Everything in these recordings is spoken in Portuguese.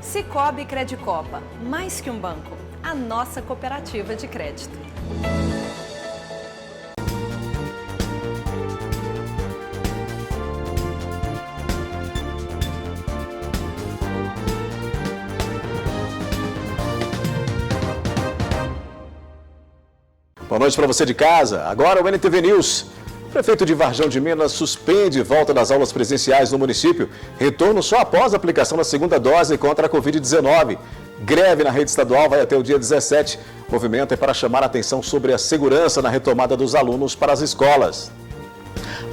Sicoob Credicopa, mais que um banco, a nossa cooperativa de crédito. Boa noite para você de casa. Agora o NTV News. O prefeito de Varjão de Minas suspende volta das aulas presenciais no município. Retorno só após a aplicação da segunda dose contra a Covid-19. Greve na rede estadual vai até o dia 17. O movimento é para chamar a atenção sobre a segurança na retomada dos alunos para as escolas.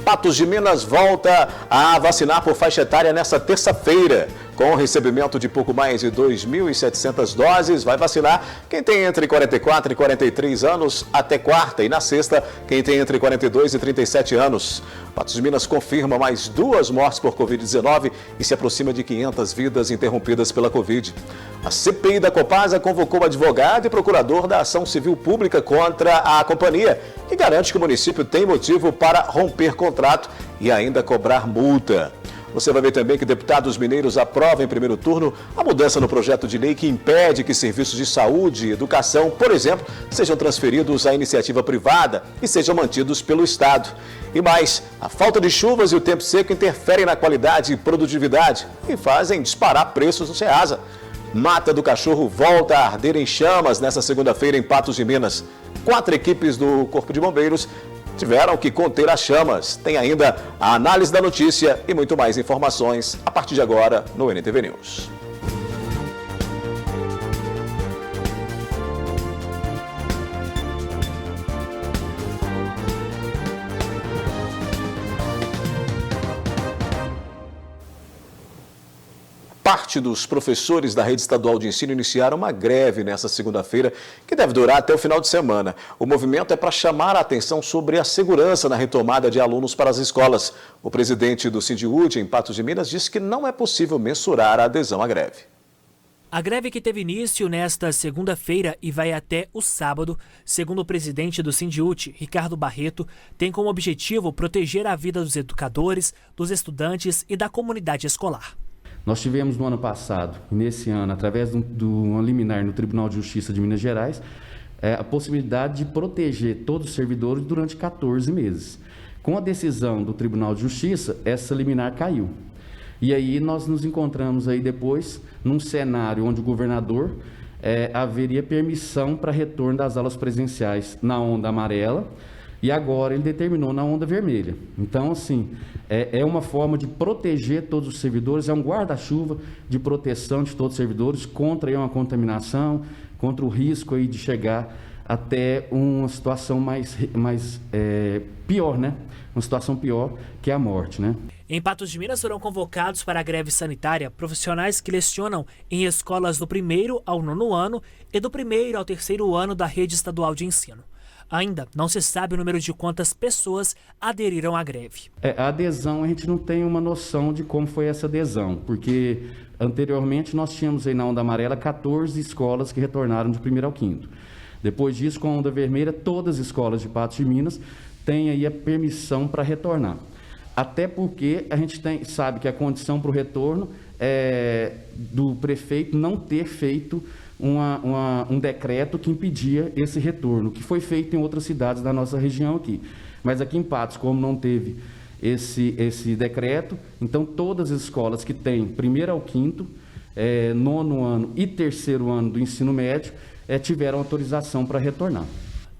Patos de Minas volta a vacinar por faixa etária nesta terça-feira. Com o recebimento de pouco mais de 2.700 doses, vai vacinar quem tem entre 44 e 43 anos até quarta. E na sexta, quem tem entre 42 e 37 anos. Patos de Minas confirma mais 2 mortes por Covid-19 e se aproxima de 500 vidas interrompidas pela Covid. A CPI da Copasa convocou o advogado e procurador da ação civil pública contra a companhia, que garante que o município tem motivo para romper contrato e ainda cobrar multa. Você vai ver também que deputados mineiros aprovam em primeiro turno a mudança no projeto de lei que impede que serviços de saúde e educação, por exemplo, sejam transferidos à iniciativa privada e sejam mantidos pelo Estado. E mais, a falta de chuvas e o tempo seco interferem na qualidade e produtividade e fazem disparar preços no Ceasa. Mata do Cachorro volta a arder em chamas nesta segunda-feira em Patos de Minas. 4 equipes do Corpo de Bombeiros tiveram que conter as chamas. Tem ainda a análise da notícia e muito mais informações a partir de agora no NTV News. Parte dos professores da rede estadual de ensino iniciaram uma greve nesta segunda-feira, que deve durar até o final de semana. O movimento é para chamar a atenção sobre a segurança na retomada de alunos para as escolas. O presidente do Sindiúti, em Patos de Minas, disse que não é possível mensurar a adesão à greve. A greve que teve início nesta segunda-feira e vai até o sábado, segundo o presidente do Sindiúti, Ricardo Barreto, tem como objetivo proteger a vida dos educadores, dos estudantes e da comunidade escolar. Nós tivemos no ano passado, e nesse ano, através do liminar no Tribunal de Justiça de Minas Gerais, a possibilidade de proteger todos os servidores durante 14 meses. Com a decisão do Tribunal de Justiça, essa liminar caiu. E aí nós nos encontramos aí depois num cenário onde o governador haveria permissão para retorno das aulas presenciais na onda amarela, e agora ele determinou na onda vermelha. Então, assim, é uma forma de proteger todos os servidores, é um guarda-chuva de proteção de todos os servidores contra uma contaminação, contra o risco aí de chegar até uma situação mais pior, né? Uma situação pior que a morte, né? Em Patos de Minas foram convocados para a greve sanitária profissionais que lecionam em escolas do 1º ao 9º ano e do 1º ao 3º ano da rede estadual de ensino. Ainda não se sabe o número de quantas pessoas aderiram à greve. A adesão, a gente não tem uma noção de como foi essa adesão, porque anteriormente nós tínhamos aí na onda amarela 14 escolas que retornaram de 1º ao 5º. Depois disso, com a onda vermelha, todas as escolas de Patos de Minas têm aí a permissão para retornar. Até porque a gente sabe que a condição para o retorno é do prefeito não ter feito um decreto que impedia esse retorno, que foi feito em outras cidades da nossa região aqui. Mas aqui em Patos, como não teve esse decreto, então todas as escolas que têm 1º ao 5º, 9º ano e 3º ano do ensino médio, tiveram autorização para retornar.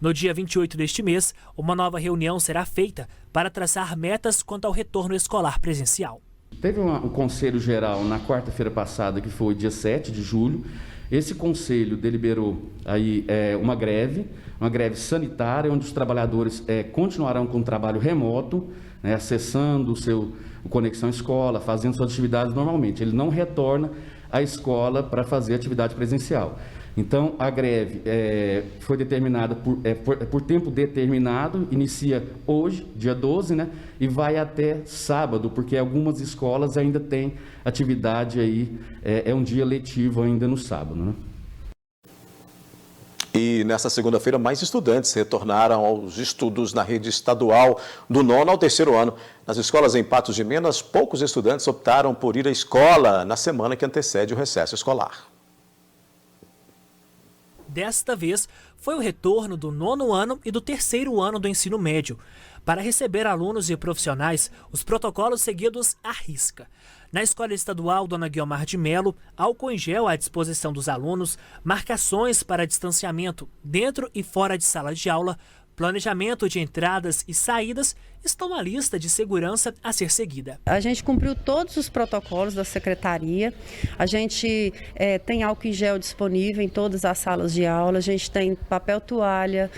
No dia 28 deste mês, uma nova reunião será feita para traçar metas quanto ao retorno escolar presencial. Teve um conselho geral na quarta-feira passada, que foi dia 7 de julho. Esse conselho deliberou aí uma greve sanitária, onde os trabalhadores continuarão com o trabalho remoto, né, acessando o Conexão Escola, fazendo suas atividades normalmente. Ele não retorna à escola para fazer atividade presencial. Então, a greve foi determinada por tempo determinado, inicia hoje, dia 12, né, e vai até sábado, porque algumas escolas ainda têm atividade aí, um dia letivo ainda no sábado, né? E E nesta segunda-feira, mais estudantes retornaram aos estudos na rede estadual do 9º ao 3º ano. Nas escolas em Patos de Minas, poucos estudantes optaram por ir à escola na semana que antecede o recesso escolar. Desta vez, foi o retorno do 9º ano e do 3º ano do ensino médio. Para receber alunos e profissionais, os protocolos seguidos à risca. Na Escola Estadual Dona Guiomar de Melo, álcool em gel à disposição dos alunos, marcações para distanciamento dentro e fora de sala de aula, planejamento de entradas e saídas estão na lista de segurança a ser seguida. A gente cumpriu todos os protocolos da secretaria, a gente tem álcool em gel disponível em todas as salas de aula, a gente tem papel toalha,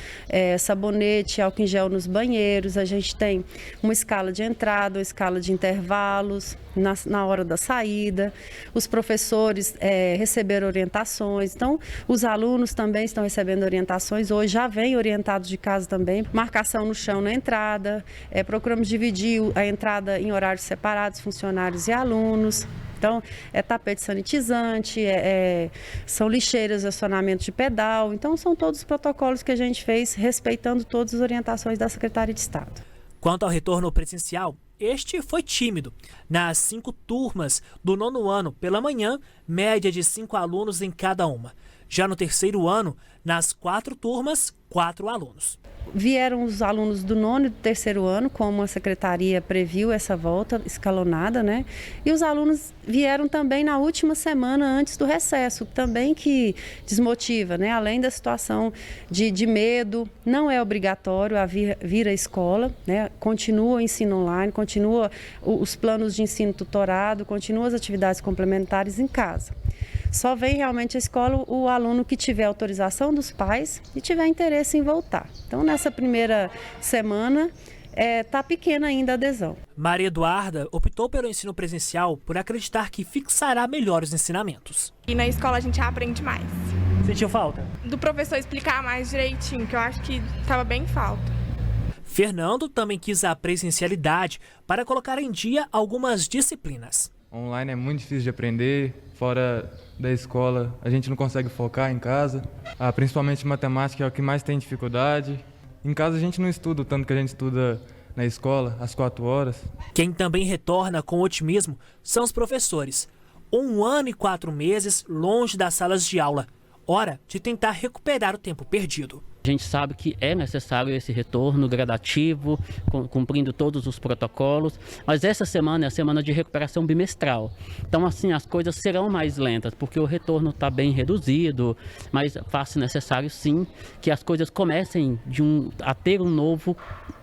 sabonete, álcool em gel nos banheiros, a gente tem uma escala de entrada, uma escala de intervalos na hora da saída, os professores receberam orientações, então os alunos também estão recebendo orientações, hoje já vêm orientados de casa também, marcação no chão na entrada, procuramos dividir a entrada em horários separados, funcionários e alunos. Então, tapete sanitizante, são lixeiras, acionamento de pedal. Então, são todos os protocolos que a gente fez, respeitando todas as orientações da Secretaria de Estado. Quanto ao retorno presencial, este foi tímido. Nas 5 turmas do 9º ano, pela manhã, média de 5 alunos em cada uma. Já no 3º ano, nas 4 turmas, 4 alunos. Vieram os alunos do 9º e do 3º ano, como a secretaria previu essa volta escalonada, né? E os alunos vieram também na última semana antes do recesso, também que desmotiva, né? Além da situação de medo, não é obrigatório vir à escola, né? Continua o ensino online, continua os planos de ensino tutorado, continua as atividades complementares em casa. Só vem realmente à escola o aluno que tiver autorização dos pais e tiver interesse em voltar. Então, nessa primeira semana, está pequena ainda a adesão. Maria Eduarda optou pelo ensino presencial por acreditar que fixará melhor os ensinamentos. E na escola a gente aprende mais. Sentiu falta? Do professor explicar mais direitinho, que eu acho que estava bem em falta. Fernando também quis a presencialidade para colocar em dia algumas disciplinas. Online é muito difícil de aprender, fora da escola a gente não consegue focar em casa, principalmente matemática é o que mais tem dificuldade. Em casa a gente não estuda o tanto que a gente estuda na escola, às 4 horas. Quem também retorna com otimismo são os professores. 1 ano e 4 meses longe das salas de aula. Hora de tentar recuperar o tempo perdido. A gente sabe que é necessário esse retorno gradativo, cumprindo todos os protocolos, mas essa semana é a semana de recuperação bimestral. Então, assim, as coisas serão mais lentas, porque o retorno está bem reduzido, mas faz necessário, sim, que as coisas comecem a ter um novo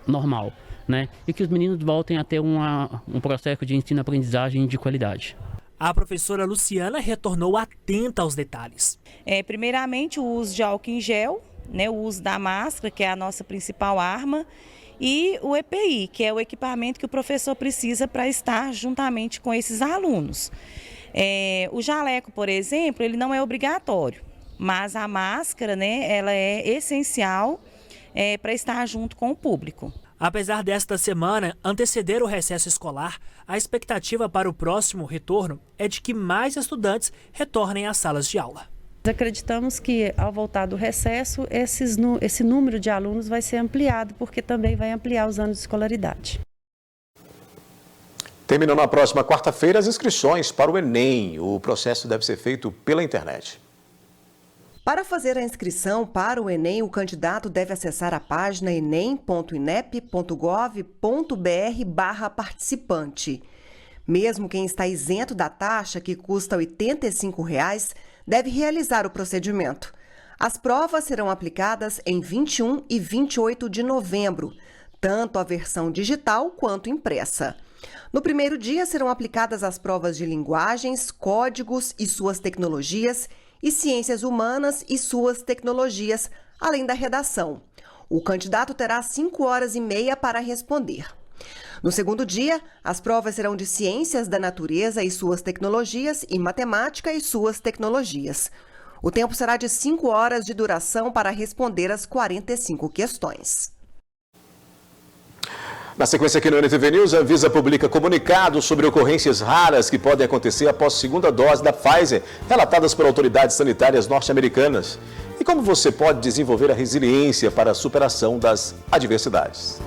normal, né? E que os meninos voltem a ter um processo de ensino-aprendizagem de qualidade. A professora Luciana retornou atenta aos detalhes. Primeiramente, o uso de álcool em gel, né, o uso da máscara, que é a nossa principal arma, e o EPI, que é o equipamento que o professor precisa para estar juntamente com esses alunos. O jaleco, por exemplo, ele não é obrigatório, mas a máscara, né, ela é essencial para estar junto com o público. Apesar desta semana anteceder o recesso escolar, a expectativa para o próximo retorno é de que mais estudantes retornem às salas de aula. Acreditamos que, ao voltar do recesso, esse número de alunos vai ser ampliado, porque também vai ampliar os anos de escolaridade. Terminando na próxima quarta-feira as inscrições para o Enem. O processo deve ser feito pela internet. Para fazer a inscrição para o Enem, o candidato deve acessar a página enem.inep.gov.br/participante. Mesmo quem está isento da taxa, que custa R$ 85,00, deve realizar o procedimento. As provas serão aplicadas em 21 e 28 de novembro, tanto a versão digital quanto impressa. No primeiro dia serão aplicadas as provas de linguagens, códigos e suas tecnologias e ciências humanas e suas tecnologias, além da redação. O candidato terá 5 horas e meia para responder. No segundo dia, as provas serão de ciências da natureza e suas tecnologias e matemática e suas tecnologias. O tempo será de 5 horas de duração para responder as 45 questões. Na sequência aqui no NTV News, a Anvisa publica comunicado sobre ocorrências raras que podem acontecer após segunda dose da Pfizer, relatadas por autoridades sanitárias norte-americanas. E como você pode desenvolver a resiliência para a superação das adversidades.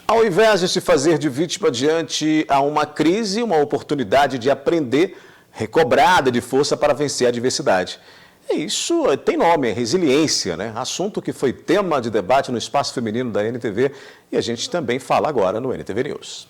Ao invés de se fazer de vítima diante a uma crise, uma oportunidade de aprender, recobrada de força para vencer a adversidade. Isso tem nome, é resiliência, né? Assunto que foi tema de debate no Espaço Feminino da NTV e a gente também fala agora no NTV News.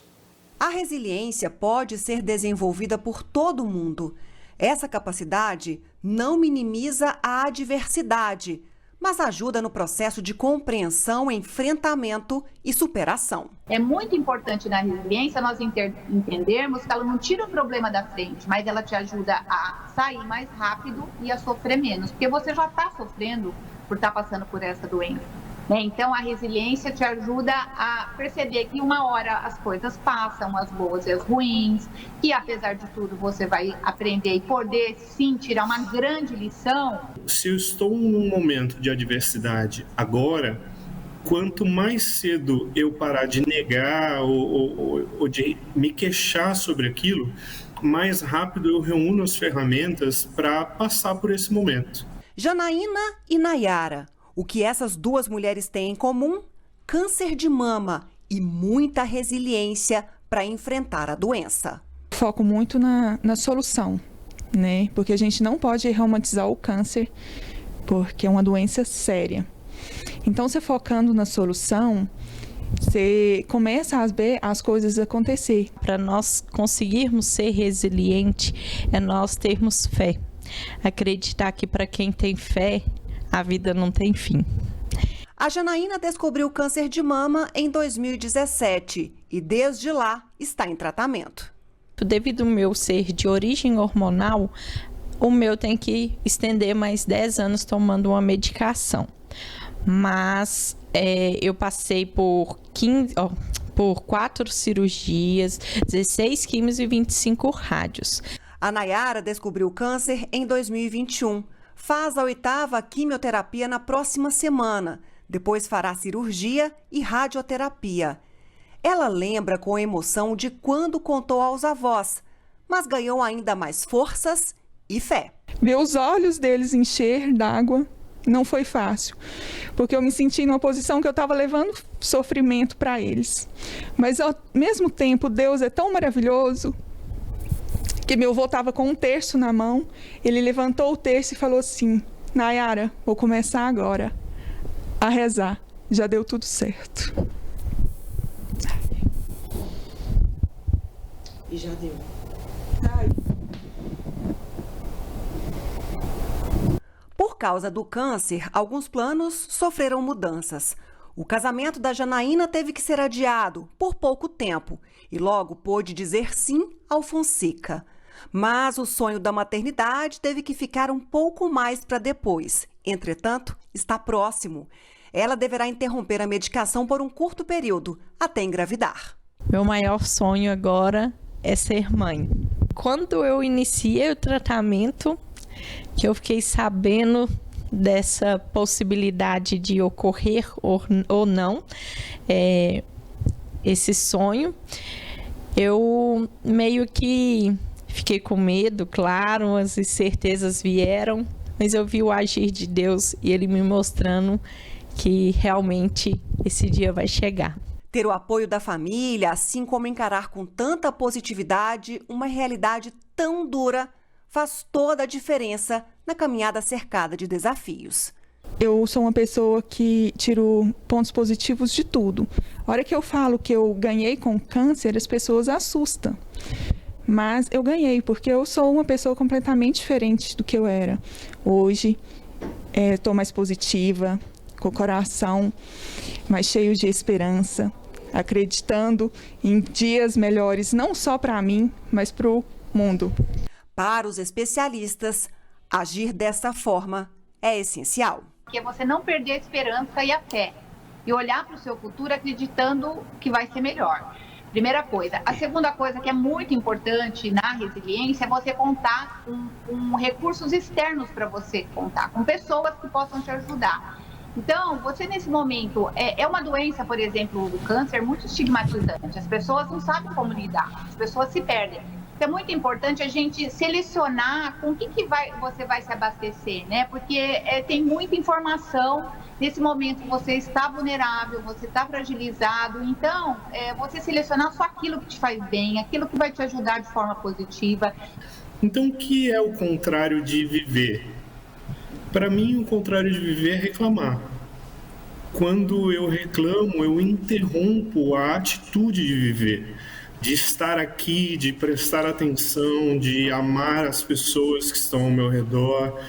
A resiliência pode ser desenvolvida por todo mundo. Essa capacidade não minimiza a adversidade, mas ajuda no processo de compreensão, enfrentamento e superação. É muito importante na resiliência nós entendermos que ela não tira o problema da frente, mas ela te ajuda a sair mais rápido e a sofrer menos, porque você já está sofrendo por estar passando por essa doença. Então, a resiliência te ajuda a perceber que uma hora as coisas passam, as boas e as ruins, que apesar de tudo você vai aprender e poder sim tirar uma grande lição. Se eu estou num momento de adversidade agora, quanto mais cedo eu parar de negar ou de me queixar sobre aquilo, mais rápido eu reúno as ferramentas para passar por esse momento. Janaína e Nayara. O que essas duas mulheres têm em comum? Câncer de mama e muita resiliência para enfrentar a doença. Foco muito na solução, né? Porque a gente não pode romantizar o câncer, porque é uma doença séria. Então, você focando na solução, você começa a ver as coisas acontecer. Para nós conseguirmos ser resiliente, é nós termos fé. Acreditar que para quem tem fé, a vida não tem fim. A Janaína descobriu câncer de mama em 2017 e desde lá está em tratamento. Devido ao meu ser de origem hormonal, o meu tem que estender mais 10 anos tomando uma medicação. Mas eu passei por 4 cirurgias, 16 químios e 25 rádios. A Nayara descobriu câncer em 2021. Faz a 8ª quimioterapia na próxima semana. Depois fará cirurgia e radioterapia. Ela lembra com emoção de quando contou aos avós, mas ganhou ainda mais forças e fé. Ver os olhos deles encher d'água não foi fácil, porque eu me senti numa posição que eu estava levando sofrimento para eles. Mas ao mesmo tempo, Deus é tão maravilhoso que meu avô estava com um terço na mão, ele levantou o terço e falou assim: Nayara, vou começar agora a rezar, já deu tudo certo. E já deu. Ai. Por causa do câncer, alguns planos sofreram mudanças. O casamento da Janaína teve que ser adiado por pouco tempo e logo pôde dizer sim ao Fonseca. Mas o sonho da maternidade teve que ficar um pouco mais para depois. Entretanto, está próximo. Ela deverá interromper a medicação por um curto período, até engravidar. Meu maior sonho agora é ser mãe. Quando eu iniciei o tratamento, que eu fiquei sabendo dessa possibilidade de ocorrer ou não, esse sonho, eu meio que fiquei com medo, claro, as incertezas vieram, mas eu vi o agir de Deus e Ele me mostrando que realmente esse dia vai chegar. Ter o apoio da família, assim como encarar com tanta positividade uma realidade tão dura, faz toda a diferença na caminhada cercada de desafios. Eu sou uma pessoa que tiro pontos positivos de tudo. A hora que eu falo que eu ganhei com câncer, as pessoas assustam. Mas eu ganhei, porque eu sou uma pessoa completamente diferente do que eu era. Hoje, estou mais positiva, com o coração mais cheio de esperança, acreditando em dias melhores, não só para mim, mas para o mundo. Para os especialistas, agir dessa forma é essencial. Que é você não perder a esperança e a fé, e olhar para o seu futuro acreditando que vai ser melhor. Primeira coisa. A segunda coisa que é muito importante na resiliência é você contar com recursos externos para você contar, com pessoas que possam te ajudar. Então, você nesse momento, é uma doença, por exemplo, do câncer, muito estigmatizante. As pessoas não sabem como lidar, as pessoas se perdem. Então, é muito importante a gente selecionar com o que você vai se abastecer, né? Porque tem muita informação. Nesse momento você está vulnerável, você está fragilizado. Então, você selecionar só aquilo que te faz bem, aquilo que vai te ajudar de forma positiva. Então, o que é o contrário de viver? Para mim, o contrário de viver é reclamar. Quando eu reclamo, eu interrompo a atitude de viver, de estar aqui, de prestar atenção, de amar as pessoas que estão ao meu redor,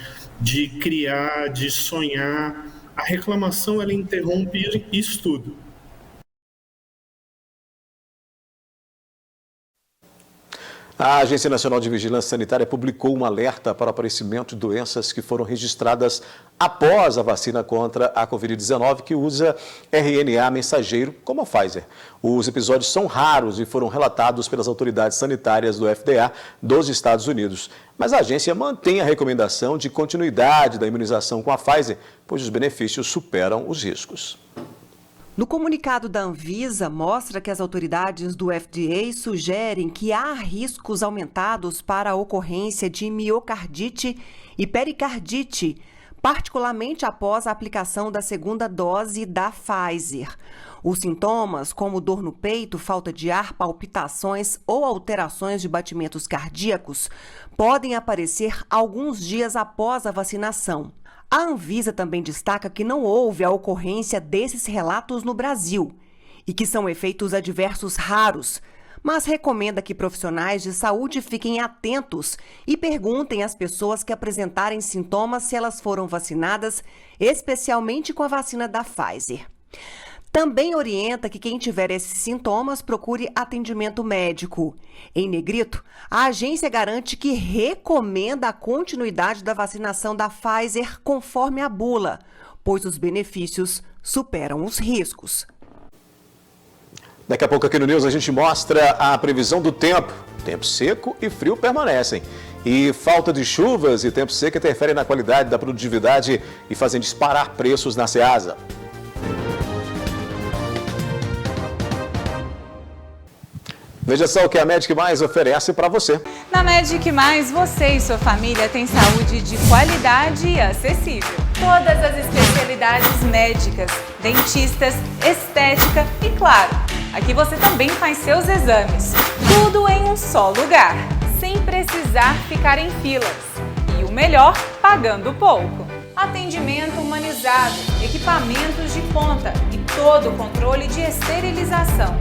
de criar, de sonhar. A reclamação, ela interrompe isso tudo. A Agência Nacional de Vigilância Sanitária publicou um alerta para o aparecimento de doenças que foram registradas após a vacina contra a Covid-19, que usa RNA mensageiro, como a Pfizer. Os episódios são raros e foram relatados pelas autoridades sanitárias do FDA dos Estados Unidos. Mas a agência mantém a recomendação de continuidade da imunização com a Pfizer, pois os benefícios superam os riscos. No comunicado da Anvisa, mostra que as autoridades do FDA sugerem que há riscos aumentados para a ocorrência de miocardite e pericardite, particularmente após a aplicação da segunda dose da Pfizer. Os sintomas, como dor no peito, falta de ar, palpitações ou alterações de batimentos cardíacos, podem aparecer alguns dias após a vacinação. A Anvisa também destaca que não houve a ocorrência desses relatos no Brasil e que são efeitos adversos raros, mas recomenda que profissionais de saúde fiquem atentos e perguntem às pessoas que apresentarem sintomas se elas foram vacinadas, especialmente com a vacina da Pfizer. Também orienta que quem tiver esses sintomas procure atendimento médico. Em negrito, a agência garante que recomenda a continuidade da vacinação da Pfizer conforme a bula, pois os benefícios superam os riscos. Daqui a pouco aqui no News a gente mostra a previsão do tempo. Tempo seco e frio permanecem. E falta de chuvas e tempo seco interferem na qualidade da produtividade e fazem disparar preços na Ceasa. Veja só o que a Medic Mais oferece para você. Na Medic Mais, você e sua família têm saúde de qualidade e acessível. Todas as especialidades médicas, dentistas, estética e, claro, aqui você também faz seus exames. Tudo em um só lugar, sem precisar ficar em filas. E o melhor, pagando pouco. Atendimento humanizado, equipamentos de ponta e todo o controle de esterilização.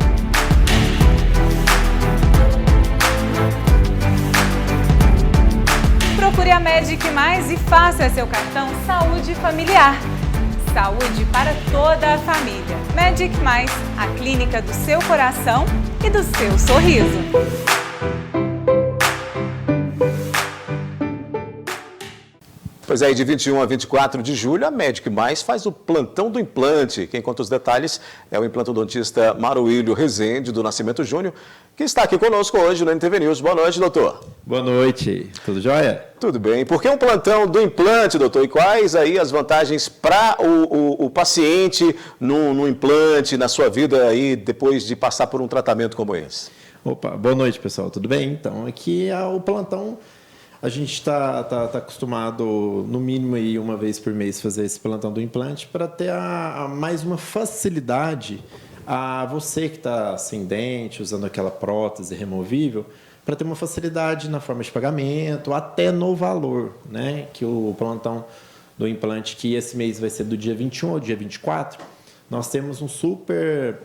Procure a Medic Mais e faça seu cartão Saúde Familiar. Saúde para toda a família. Medic Mais, a clínica do seu coração e do seu sorriso. Pois é, de 21 a 24 de julho, a Medic Mais faz o plantão do implante. Quem conta os detalhes é o implantodontista Maruílio Rezende, do Nascimento Júnior, que está aqui conosco hoje no NTV News. Boa noite, doutor. Boa noite. Tudo jóia? Tudo bem. Por que um plantão do implante, doutor? E quais aí as vantagens para o paciente no implante, na sua vida aí, depois de passar por um tratamento como esse? Opa, boa noite, pessoal. Tudo bem? Então, aqui é o plantão. A gente está acostumado, no mínimo, aí, uma vez por mês, fazer esse plantão do implante para ter mais uma facilidade a você que está sem dente, usando aquela prótese removível, para ter uma facilidade na forma de pagamento, até no valor, né? Que o plantão do implante, que esse mês vai ser do dia 21 ao dia 24, nós temos um super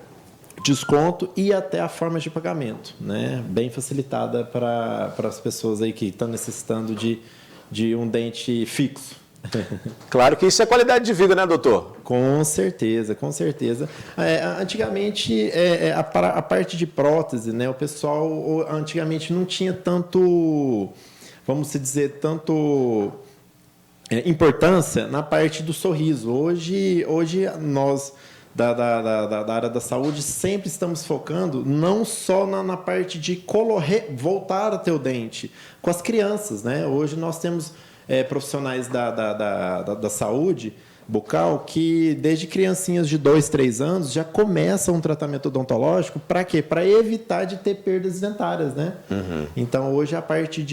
desconto e até a forma de pagamento, né? Bem facilitada para as pessoas aí que estão necessitando de um dente fixo. Claro que isso é qualidade de vida, né, doutor? Com certeza, com certeza. Antigamente, a parte de prótese, né? O pessoal antigamente não tinha tanto, vamos dizer, importância na parte do sorriso. Hoje nós da área da saúde sempre estamos focando não só na parte de voltar a ter o dente com as crianças, né? Hoje nós temos profissionais da saúde bucal que desde criancinhas de 2, 3 anos já começa um tratamento odontológico. Para quê? Para evitar de ter perdas dentárias, né? Então hoje a parte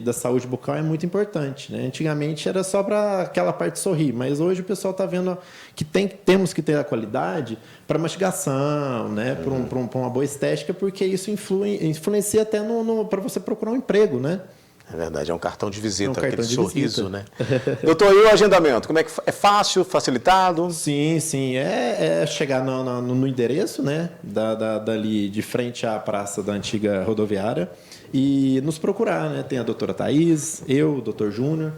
da saúde bucal é muito importante, né? Antigamente era só para aquela parte de sorrir, mas hoje o pessoal está vendo que temos que ter a qualidade para mastigação, né? Para uma boa estética, porque isso influencia até para você procurar um emprego, né? É verdade, é um cartão de visita, aquele de sorriso, visita. né? Doutor, e o agendamento? Como é que é fácil, facilitado? Sim. É chegar no endereço, né? Dali de frente à praça da antiga rodoviária e nos procurar, né? Tem a doutora Thaís, eu, o doutor Júnior,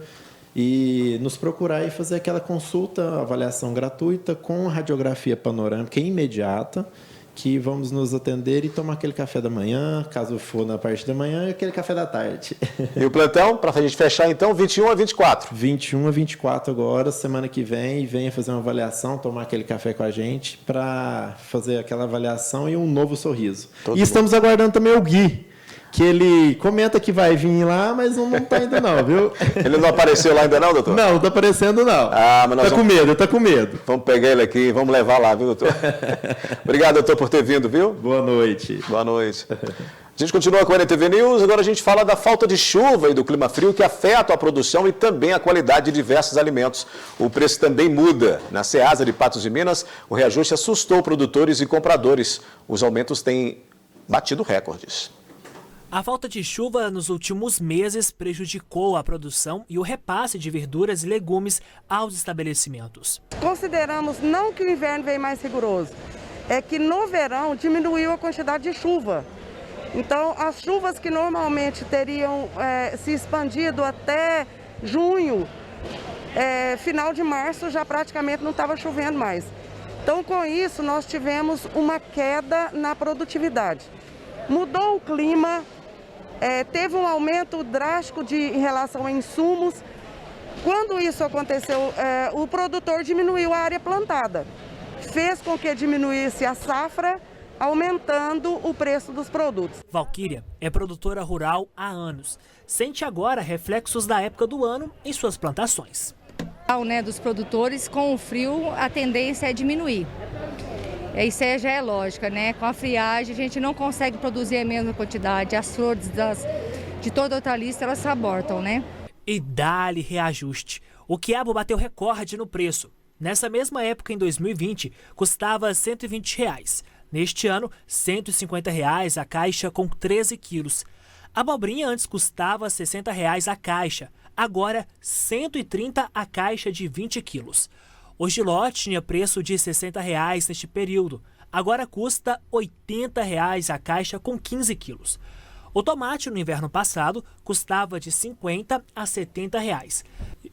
e nos procurar e fazer aquela consulta, avaliação gratuita com radiografia panorâmica imediata, que vamos nos atender e tomar aquele café da manhã, caso for na parte da manhã, e aquele café da tarde. E o plantão, para a gente fechar então, 21 a 24? 21 a 24 agora, semana que vem, e venha fazer uma avaliação, tomar aquele café com a gente, para fazer aquela avaliação e um novo sorriso. Estamos aguardando também o Gui, que ele comenta que vai vir lá, mas não está indo não, viu? Ele não apareceu lá ainda não, doutor? Não está aparecendo não. Mas nós tá com medo. Vamos pegar ele aqui e vamos levar lá, viu, doutor? Obrigado, doutor, por ter vindo, viu? Boa noite. Boa noite. A gente continua com a NTV News, agora a gente fala da falta de chuva e do clima frio que afeta a produção e também a qualidade de diversos alimentos. O preço também muda. Na Ceasa de Patos de Minas, o reajuste assustou produtores e compradores. Os aumentos têm batido recordes. A falta de chuva nos últimos meses prejudicou a produção e o repasse de verduras e legumes aos estabelecimentos. Consideramos não que o inverno veio mais rigoroso, é que no verão diminuiu a quantidade de chuva. Então, as chuvas que normalmente teriam se expandido até junho, final de março já praticamente não estava chovendo mais. Então, com isso, nós tivemos uma queda na produtividade. Mudou o clima. Teve um aumento drástico em relação a insumos. Quando isso aconteceu, o produtor diminuiu a área plantada. Fez com que diminuísse a safra, aumentando o preço dos produtos. Valquíria é produtora rural há anos. Sente agora reflexos da época do ano em suas plantações. Dos produtores, com o frio, a tendência é diminuir. Isso aí já é lógica, né? Com a friagem a gente não consegue produzir a mesma quantidade. As flores de toda hortaliça, elas se abortam, né? E dá-lhe reajuste. O quiabo bateu recorde no preço. Nessa mesma época, em 2020, custava R$ 120. Neste ano, R$ 150 a caixa com 13 quilos. A abobrinha antes custava R$ 60 a caixa. Agora, R$ 130 a caixa de 20 quilos. O gilote tinha preço de R$ 60 neste período. Agora custa R$ 80 a caixa com 15 quilos. O tomate no inverno passado custava de R$ 50 a R$ 70.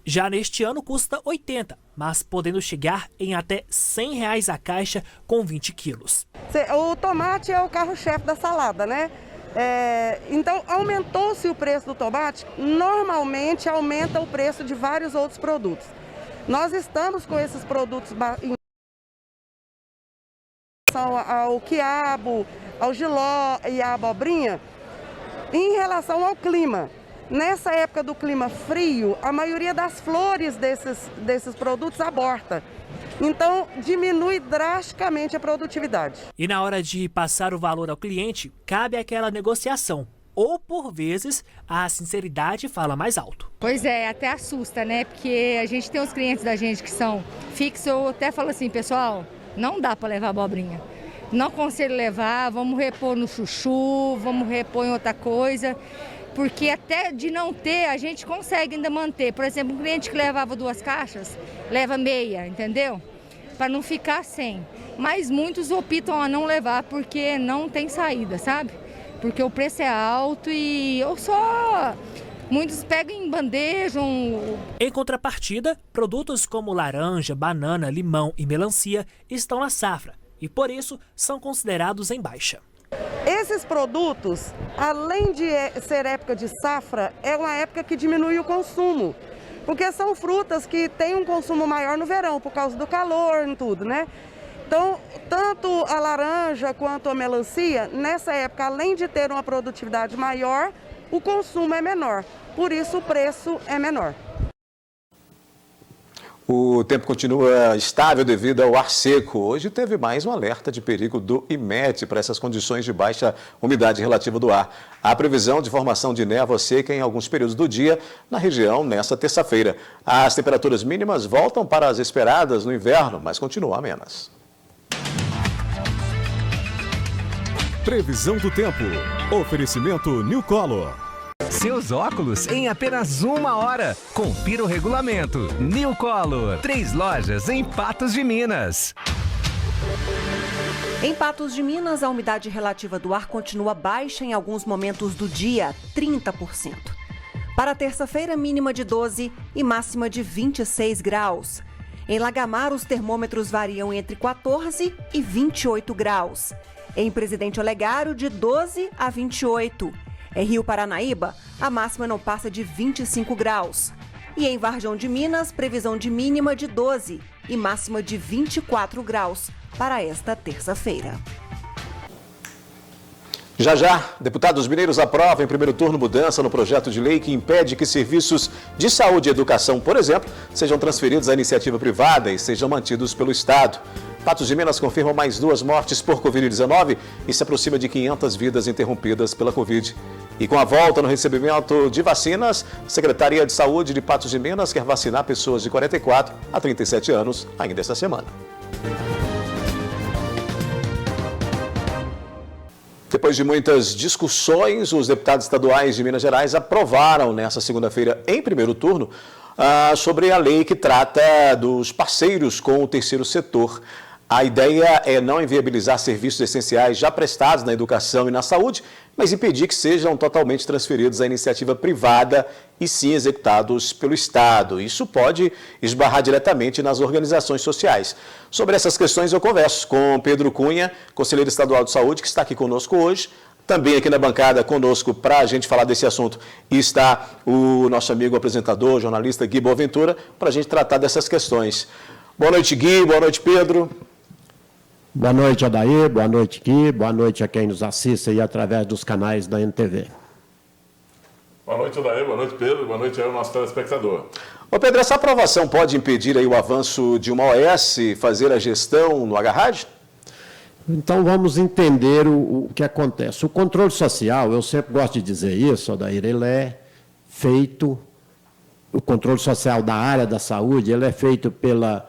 Já neste ano custa R$ 80, mas podendo chegar em até R$ 100 a caixa com 20 quilos. O tomate é o carro-chefe da salada, né? Então, aumentou-se o preço do tomate, normalmente aumenta o preço de vários outros produtos. Nós estamos com esses produtos em relação ao quiabo, ao jiló e à abobrinha, em relação ao clima. Nessa época do clima frio, a maioria das flores desses produtos aborta. Então, diminui drasticamente a produtividade. E na hora de passar o valor ao cliente, cabe aquela negociação. Ou, por vezes, a sinceridade fala mais alto. Pois é, até assusta, né? Porque a gente tem os clientes da gente que são fixos. Eu até falo assim, pessoal, não dá para levar abobrinha. Não aconselho levar, vamos repor no chuchu, vamos repor em outra coisa. Porque até de não ter, a gente consegue ainda manter. Por exemplo, um cliente que levava 2 caixas, leva meia, entendeu? Para não ficar sem. Mas muitos optam a não levar porque não tem saída, sabe? Porque o preço é alto e muitos pegam em bandeja. Em contrapartida, produtos como laranja, banana, limão e melancia estão na safra e, por isso, são considerados em baixa. Esses produtos, além de ser época de safra, é uma época que diminui o consumo. Porque são frutas que têm um consumo maior no verão, por causa do calor e tudo, né? Então, tanto a laranja quanto a melancia, nessa época, além de ter uma produtividade maior, o consumo é menor. Por isso, o preço é menor. O tempo continua estável devido ao ar seco. Hoje teve mais um alerta de perigo do IMET para essas condições de baixa umidade relativa do ar. Há previsão de formação de névoa seca em alguns períodos do dia na região nesta terça-feira. As temperaturas mínimas voltam para as esperadas no inverno, mas continuam amenas. Previsão do tempo. Oferecimento New Color. Seus óculos em apenas 1 hora. Confira o regulamento. New Color. 3 lojas em Patos de Minas. Em Patos de Minas, a umidade relativa do ar continua baixa em alguns momentos do dia, 30%. Para terça-feira, mínima de 12 e máxima de 26 graus. Em Lagamar, os termômetros variam entre 14 e 28 graus. Em Presidente Olegário, de 12 a 28. Em Rio Paranaíba, a máxima não passa de 25 graus. E em Varjão de Minas, previsão de mínima de 12 e máxima de 24 graus para esta terça-feira. Já, deputados mineiros aprovam em primeiro turno mudança no projeto de lei que impede que serviços de saúde e educação, por exemplo, sejam transferidos à iniciativa privada e sejam mantidos pelo Estado. Patos de Minas confirma mais 2 mortes por Covid-19 e se aproxima de 500 vidas interrompidas pela Covid. E com a volta no recebimento de vacinas, a Secretaria de Saúde de Patos de Minas quer vacinar pessoas de 44 a 37 anos ainda esta semana. Depois de muitas discussões, os deputados estaduais de Minas Gerais aprovaram nesta segunda-feira, em primeiro turno, sobre a lei que trata dos parceiros com o terceiro setor. A ideia é não inviabilizar serviços essenciais já prestados na educação e na saúde, mas impedir que sejam totalmente transferidos à iniciativa privada e sim executados pelo Estado. Isso pode esbarrar diretamente nas organizações sociais. Sobre essas questões eu converso com Pedro Cunha, conselheiro estadual de saúde, que está aqui conosco hoje. Também aqui na bancada conosco para a gente falar desse assunto está o nosso amigo apresentador, jornalista Gui Boaventura, para a gente tratar dessas questões. Boa noite, Gui. Boa noite, Pedro. Boa noite, Adair. Boa noite, Gui. Boa noite a quem nos assiste aí através dos canais da NTV. Boa noite, Adair. Boa noite, Pedro. Boa noite ao nosso telespectador. Ô Pedro, essa aprovação pode impedir aí o avanço de uma OS fazer a gestão no Agarrad? Então, vamos entender o que acontece. O controle social, eu sempre gosto de dizer isso, Adair, ele é feito, o controle social da área da saúde, ele é feito pela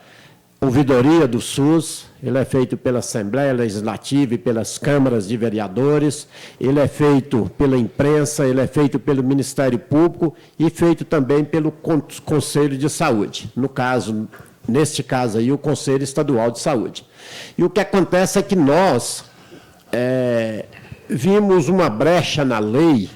ouvidoria do SUS, ele é feito pela Assembleia Legislativa e pelas câmaras de vereadores, ele é feito pela imprensa, ele é feito pelo Ministério Público e feito também pelo Conselho de Saúde, neste caso aí, o Conselho Estadual de Saúde. E o que acontece é que nós vimos uma brecha na lei,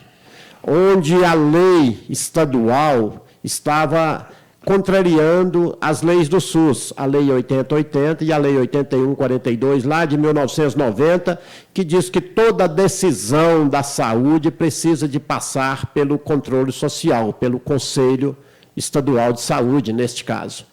onde a lei estadual estava contrariando as leis do SUS, a Lei 8080 e a Lei 8142, lá de 1990, que diz que toda decisão da saúde precisa de passar pelo controle social, pelo Conselho Estadual de Saúde, neste caso.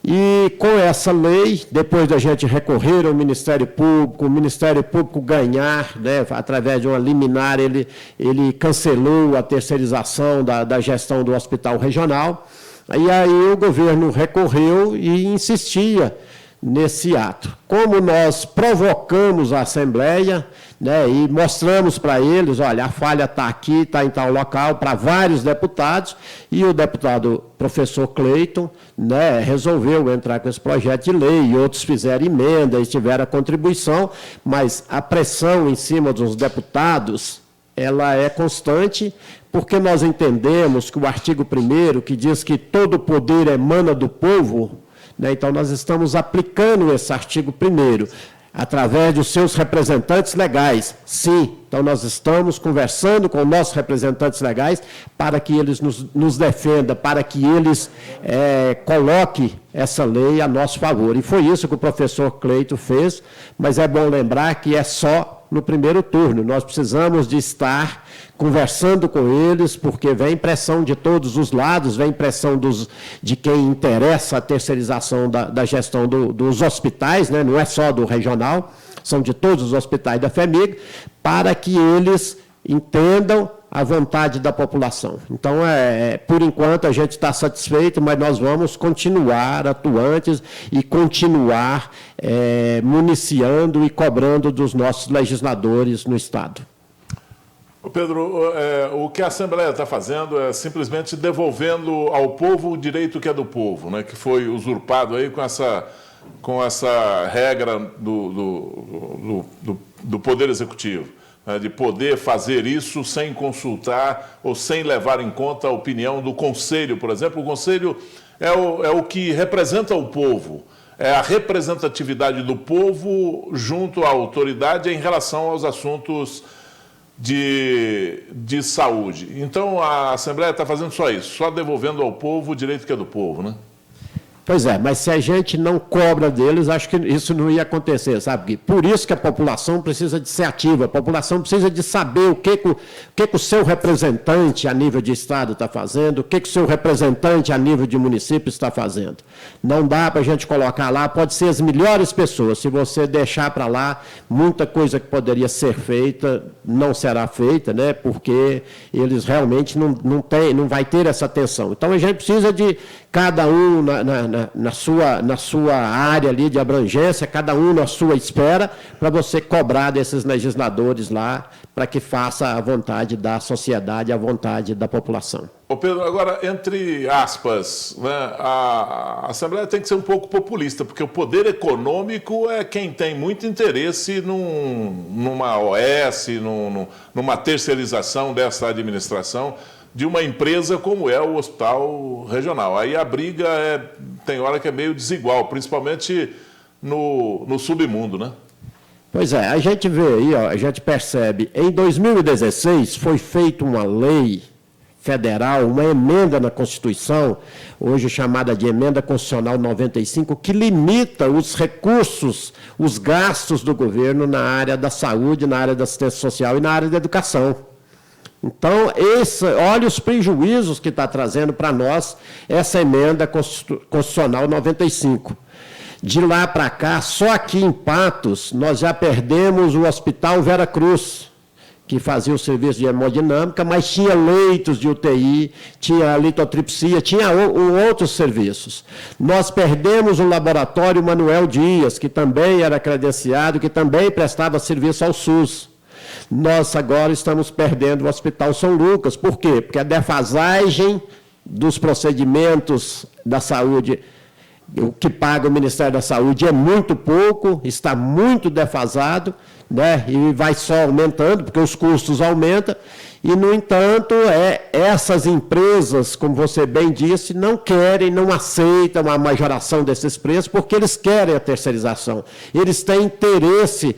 E com essa lei, depois da gente recorrer ao Ministério Público, o Ministério Público ganhar, né, através de uma liminar, ele cancelou a terceirização da gestão do hospital regional. E aí o governo recorreu e insistia nesse ato. Como nós provocamos a Assembleia, né, e mostramos para eles, olha, a falha está aqui, está em tal local, para vários deputados, e o deputado professor Cleiton, né, resolveu entrar com esse projeto de lei, e outros fizeram emenda e tiveram a contribuição, mas a pressão em cima dos deputados, ela é constante, porque nós entendemos que o artigo 1º, que diz que todo poder emana do povo, né, então nós estamos aplicando esse artigo 1º, através dos seus representantes legais. Sim, então nós estamos conversando com nossos representantes legais para que eles nos defendam, para que eles coloquem essa lei a nosso favor. E foi isso que o professor Cleiton fez, mas é bom lembrar que é só no primeiro turno. Nós precisamos de estar conversando com eles, porque vem pressão de todos os lados, vem pressão de quem interessa a terceirização da gestão dos hospitais, né? Não é só do regional, são de todos os hospitais da FHEMIG, para que eles entendam à vontade da população. Então, por enquanto, a gente está satisfeito, mas nós vamos continuar atuantes e continuar municiando e cobrando dos nossos legisladores no Estado. Pedro, o que a Assembleia está fazendo é simplesmente devolvendo ao povo o direito que é do povo, né, que foi usurpado aí com essa regra do Poder Executivo, né, de poder fazer isso sem consultar ou sem levar em conta a opinião do Conselho, por exemplo. O Conselho é o que representa o povo, é a representatividade do povo junto à autoridade em relação aos assuntos de saúde. Então, a Assembleia está fazendo só isso, só devolvendo ao povo o direito que é do povo, né? Pois é, mas se a gente não cobra deles, acho que isso não ia acontecer, sabe? Por isso que a população precisa de ser ativa, a população precisa de saber o que o seu representante a nível de Estado está fazendo, o que o seu representante a nível de município está fazendo. Não dá para a gente colocar lá, pode ser as melhores pessoas, se você deixar para lá, muita coisa que poderia ser feita não será feita, né? Porque eles realmente não vai ter essa atenção. Então, a gente precisa de cada um na sua área ali de abrangência, cada um na sua esfera, para você cobrar desses legisladores lá, para que faça a vontade da sociedade, a vontade da população. Ô Pedro, agora, entre aspas, né, a Assembleia tem que ser um pouco populista, porque o poder econômico é quem tem muito interesse numa OS, numa terceirização dessa administração, de uma empresa como é o Hospital Regional. Aí a briga tem hora que é meio desigual, principalmente no submundo, né? Pois é, a gente vê aí, a gente percebe, em 2016 foi feita uma lei federal, uma emenda na Constituição, hoje chamada de Emenda Constitucional 95, que limita os recursos, os gastos do governo na área da saúde, na área da assistência social e na área da educação. Então, olha os prejuízos que está trazendo para nós essa Emenda Constitucional 95. De lá para cá, só aqui em Patos, nós já perdemos o Hospital Vera Cruz, que fazia o serviço de hemodinâmica, mas tinha leitos de UTI, tinha litotripsia, tinha outros serviços. Nós perdemos o Laboratório Manuel Dias, que também era credenciado, que também prestava serviço ao SUS. Nós agora estamos perdendo o Hospital São Lucas. Por quê? Porque a defasagem dos procedimentos da saúde, o que paga o Ministério da Saúde é muito pouco, está muito defasado, né? E vai só aumentando, porque os custos aumentam. E, no entanto, essas empresas, como você bem disse, não querem, não aceitam a majoração desses preços, porque eles querem a terceirização. Eles têm interesse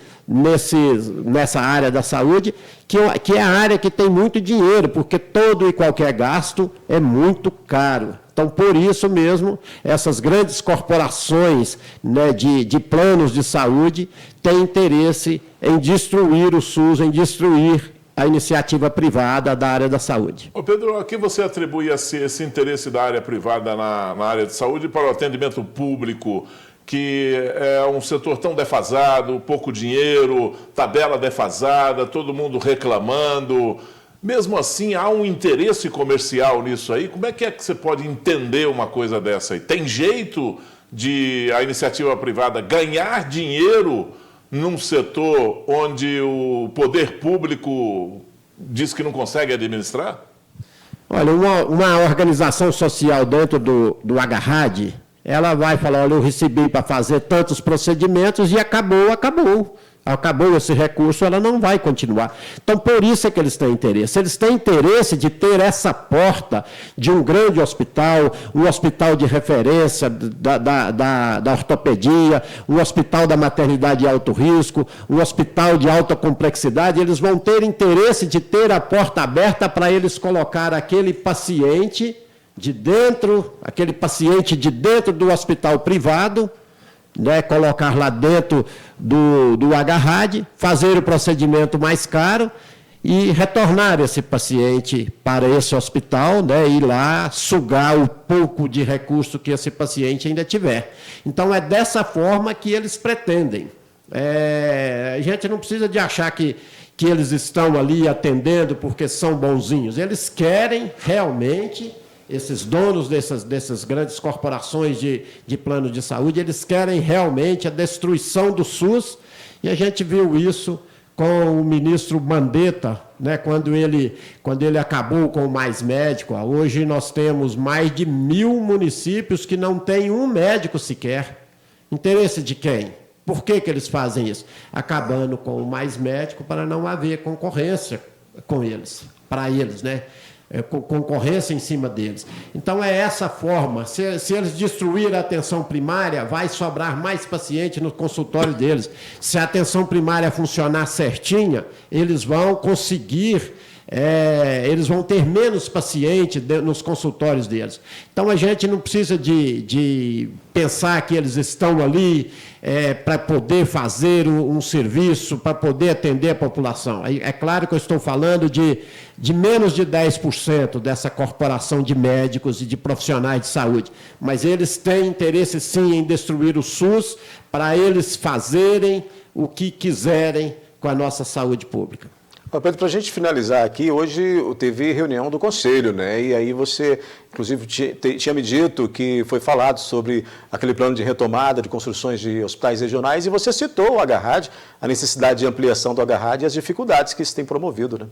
nessa área da saúde, que é a área que tem muito dinheiro, porque todo e qualquer gasto é muito caro. Então, por isso mesmo, essas grandes corporações, né, de planos de saúde têm interesse em destruir o SUS, em destruir a iniciativa privada da área da saúde. Ô Pedro, a que você atribui esse interesse da área privada na área de saúde para o atendimento público, que é um setor tão defasado, pouco dinheiro, tabela defasada, todo mundo reclamando? Mesmo assim, há um interesse comercial nisso aí? Como é que você pode entender uma coisa dessa aí? Tem jeito de a iniciativa privada ganhar dinheiro num setor onde o poder público diz que não consegue administrar? Olha, uma organização social dentro do Agarrad, ela vai falar, olha, eu recebi para fazer tantos procedimentos e acabou esse recurso, ela não vai continuar. Então, por isso é que eles têm interesse. Eles têm interesse de ter essa porta de um grande hospital, um hospital de referência da ortopedia, um hospital da maternidade de alto risco, um hospital de alta complexidade. Eles vão ter interesse de ter a porta aberta para eles colocar aquele paciente de dentro do hospital privado, né, colocar lá dentro do Agarrad, fazer o procedimento mais caro e retornar esse paciente para esse hospital, né, e lá sugar o pouco de recurso que esse paciente ainda tiver. Então, é dessa forma que eles pretendem. A gente não precisa de achar que que eles estão ali atendendo porque são bonzinhos. Eles querem realmente, esses donos dessas grandes corporações de plano de saúde, eles querem realmente a destruição do SUS, e a gente viu isso com o ministro Mandetta, né, quando ele acabou com o Mais Médico. Hoje nós temos mais de 1.000 municípios que não têm um médico sequer. Interesse de quem? Por que eles fazem isso? Acabando com o Mais Médico para não haver concorrência com eles, para eles, né? Concorrência em cima deles. Então, é essa forma. Se eles destruírem a atenção primária, vai sobrar mais paciente no consultório deles. Se a atenção primária funcionar certinha, eles vão conseguir, eles vão ter menos paciente nos consultórios deles. Então, a gente não precisa de pensar que eles estão ali para poder fazer um serviço, para poder atender a população. É claro que eu estou falando de menos de 10% dessa corporação de médicos e de profissionais de saúde, mas eles têm interesse, sim, em destruir o SUS para eles fazerem o que quiserem com a nossa saúde pública. Pedro, para a gente finalizar aqui, hoje teve reunião do Conselho, né? E aí você, inclusive, tinha me dito que foi falado sobre aquele plano de retomada de construções de hospitais regionais, e você citou o Agarrad, a necessidade de ampliação do Agarrad e as dificuldades que isso tem promovido, né?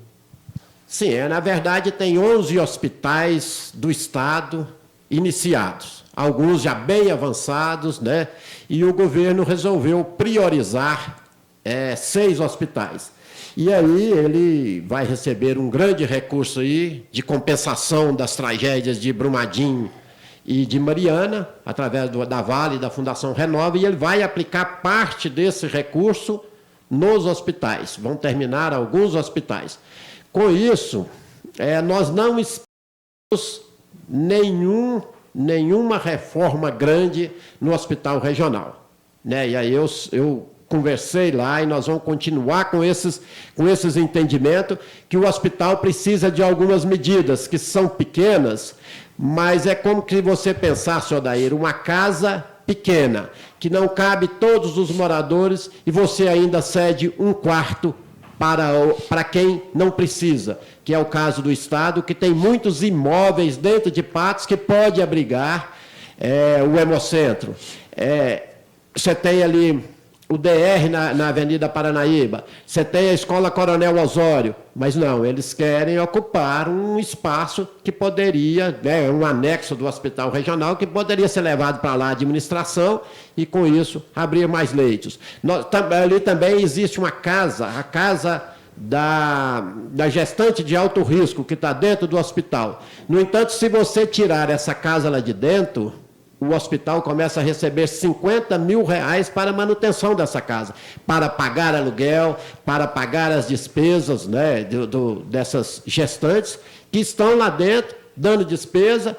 Sim, na verdade tem 11 hospitais do Estado iniciados, alguns já bem avançados, né? E o governo resolveu priorizar 6 hospitais. E aí ele vai receber um grande recurso aí de compensação das tragédias de Brumadinho e de Mariana, através da Vale e da Fundação Renova, e ele vai aplicar parte desse recurso nos hospitais. Vão terminar alguns hospitais. Com isso, nós não esperamos nenhuma reforma grande no hospital regional, né? E aí eu conversei lá e nós vamos continuar com esses entendimentos que o hospital precisa de algumas medidas que são pequenas, mas é como que você pensasse, Odair, uma casa pequena, que não cabe todos os moradores e você ainda cede um quarto para quem não precisa, que é o caso do Estado, que tem muitos imóveis dentro de Patos que pode abrigar o Hemocentro. Você tem ali o DR na Avenida Paranaíba, você tem a Escola Coronel Osório, mas não, eles querem ocupar um espaço que poderia, um anexo do Hospital Regional, que poderia ser levado para lá a administração e, com isso, abrir mais leitos. Ali também existe uma casa, a casa da gestante de alto risco, que está dentro do hospital. No entanto, se você tirar essa casa lá de dentro, o hospital começa a receber R$50 mil para a manutenção dessa casa, para pagar aluguel, para pagar as despesas, né, dessas gestantes que estão lá dentro, dando despesa,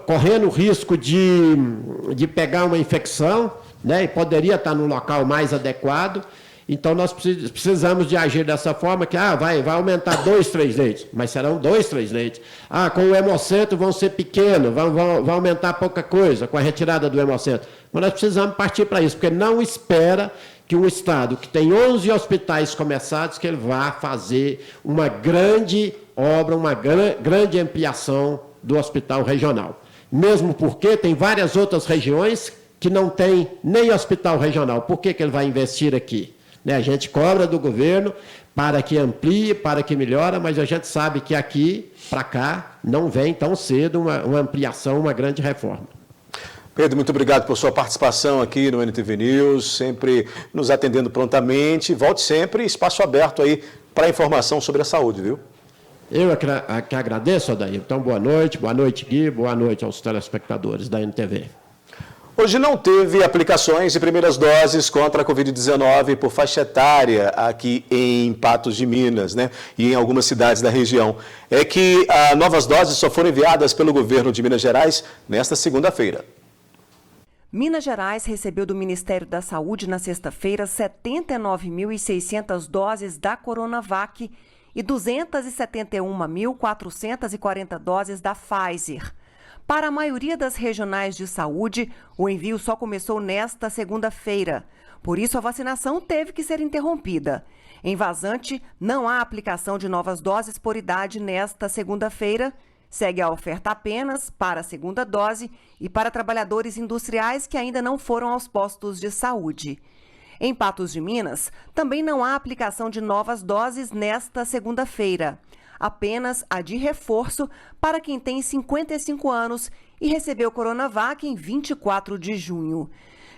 correndo o risco de pegar uma infecção, né, e poderia estar no local mais adequado. Então, nós precisamos de agir dessa forma, que vai aumentar 2, 3 leitos, mas serão 2, 3 leitos. Com o Hemocentro vão ser pequenos, vão aumentar pouca coisa com a retirada do Hemocentro. Mas nós precisamos partir para isso, porque não espera que um Estado que tem 11 hospitais começados, que ele vá fazer uma grande obra, uma grande ampliação do hospital regional. Mesmo porque tem várias outras regiões que não tem nem hospital regional. Por que ele vai investir aqui? A gente cobra do governo para que amplie, para que melhore, mas a gente sabe que aqui, para cá, não vem tão cedo uma ampliação, uma grande reforma. Pedro, muito obrigado por sua participação aqui no NTV News, sempre nos atendendo prontamente. Volte sempre, espaço aberto aí para informação sobre a saúde, viu? Eu que agradeço, Odair. Então, boa noite, Gui, boa noite aos telespectadores da NTV. Hoje não teve aplicações de primeiras doses contra a Covid-19 por faixa etária aqui em Patos de Minas, né? E em algumas cidades da região. É que novas doses só foram enviadas pelo governo de Minas Gerais nesta segunda-feira. Minas Gerais recebeu do Ministério da Saúde na sexta-feira 79.600 doses da Coronavac e 271.440 doses da Pfizer. Para a maioria das regionais de saúde, o envio só começou nesta segunda-feira. Por isso, a vacinação teve que ser interrompida. Em Vazante, não há aplicação de novas doses por idade nesta segunda-feira. Segue a oferta apenas para a segunda dose e para trabalhadores industriais que ainda não foram aos postos de saúde. Em Patos de Minas, também não há aplicação de novas doses nesta segunda-feira. Apenas a de reforço para quem tem 55 anos e recebeu Coronavac em 24 de junho.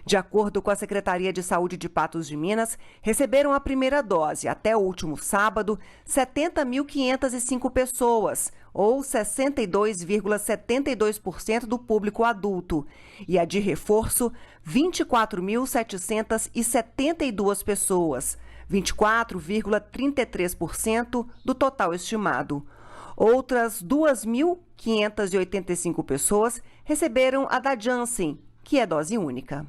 De acordo com a Secretaria de Saúde de Patos de Minas, receberam a primeira dose até o último sábado 70.505 pessoas, ou 62,72% do público adulto, e a de reforço 24.772 pessoas, 24,33% do total estimado. Outras 2.585 pessoas receberam a da Janssen, que é dose única.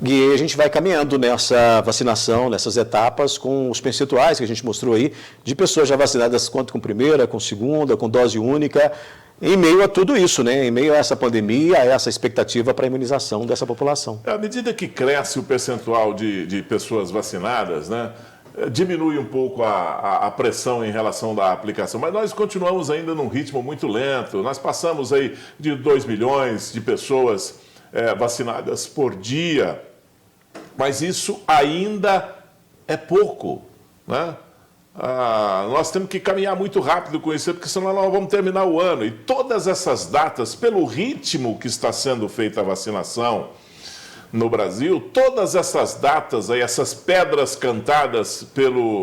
Gui, a gente vai caminhando nessa vacinação, nessas etapas, com os percentuais que a gente mostrou aí, de pessoas já vacinadas quanto com primeira, com segunda, com dose única, em meio a tudo isso, né? Em meio a essa pandemia, a essa expectativa para a imunização dessa população. À medida que cresce o percentual de pessoas vacinadas, né, diminui um pouco a pressão em relação da aplicação, mas nós continuamos ainda num ritmo muito lento. Nós passamos aí de 2 milhões de pessoas vacinadas por dia, mas isso ainda é pouco, né? Nós temos que caminhar muito rápido com isso, porque senão nós vamos terminar o ano. E todas essas datas, pelo ritmo que está sendo feita a vacinação no Brasil, todas essas datas, aí, essas pedras cantadas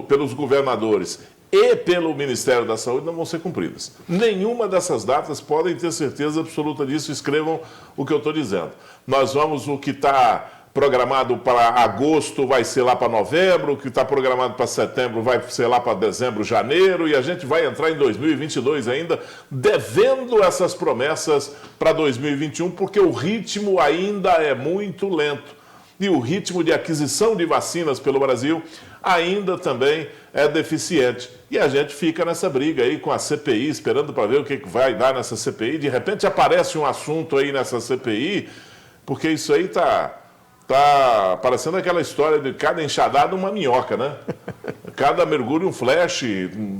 pelos governadores e pelo Ministério da Saúde não vão ser cumpridas. Nenhuma dessas datas, podem ter certeza absoluta disso, escrevam o que eu estou dizendo. Nós vamos, o que está programado para agosto vai ser lá para novembro, o que está programado para setembro vai ser lá para dezembro, janeiro, e a gente vai entrar em 2022 ainda devendo essas promessas para 2021, porque o ritmo ainda é muito lento. E o ritmo de aquisição de vacinas pelo Brasil ainda também é deficiente. E a gente fica nessa briga aí com a CPI, esperando para ver o que vai dar nessa CPI. De repente aparece um assunto aí nessa CPI, porque isso aí tá parecendo aquela história de cada enxadada uma minhoca, né? Cada mergulho um flash,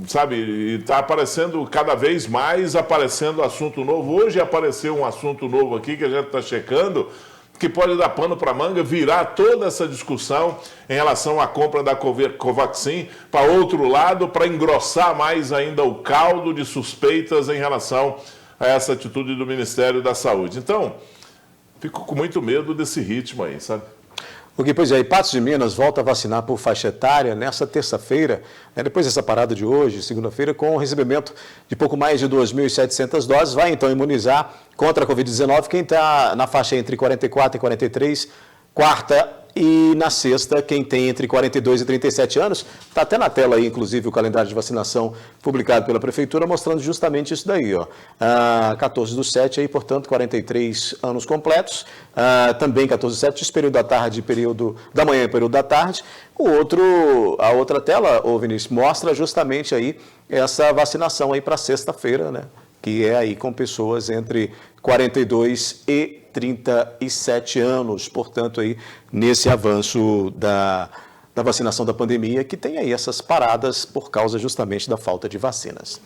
sabe? E está aparecendo cada vez mais, aparecendo assunto novo. Hoje apareceu um assunto novo aqui que a gente está checando, que pode dar pano para manga, virar toda essa discussão em relação à compra da Covaxin para outro lado, para engrossar mais ainda o caldo de suspeitas em relação a essa atitude do Ministério da Saúde. Então, fico com muito medo desse ritmo aí, sabe? Pois é, e Patos de Minas volta a vacinar por faixa etária nessa terça-feira, né, depois dessa parada de hoje, segunda-feira, com o recebimento de pouco mais de 2.700 doses, vai então imunizar contra a Covid-19 quem está na faixa entre 44 e 43, quarta e na sexta, quem tem entre 42 e 37 anos. Está até na tela aí, inclusive, o calendário de vacinação publicado pela Prefeitura, mostrando justamente isso daí, ó. 14/7, aí, portanto, 43 anos completos. Também 14/7, período da tarde, período da manhã e período da tarde. A outra tela, ô Vinícius, mostra justamente aí essa vacinação aí para sexta-feira, né? Que é aí com pessoas entre 42 e 37 anos, portanto, aí nesse avanço da vacinação da pandemia, que tem aí essas paradas por causa justamente da falta de vacinas.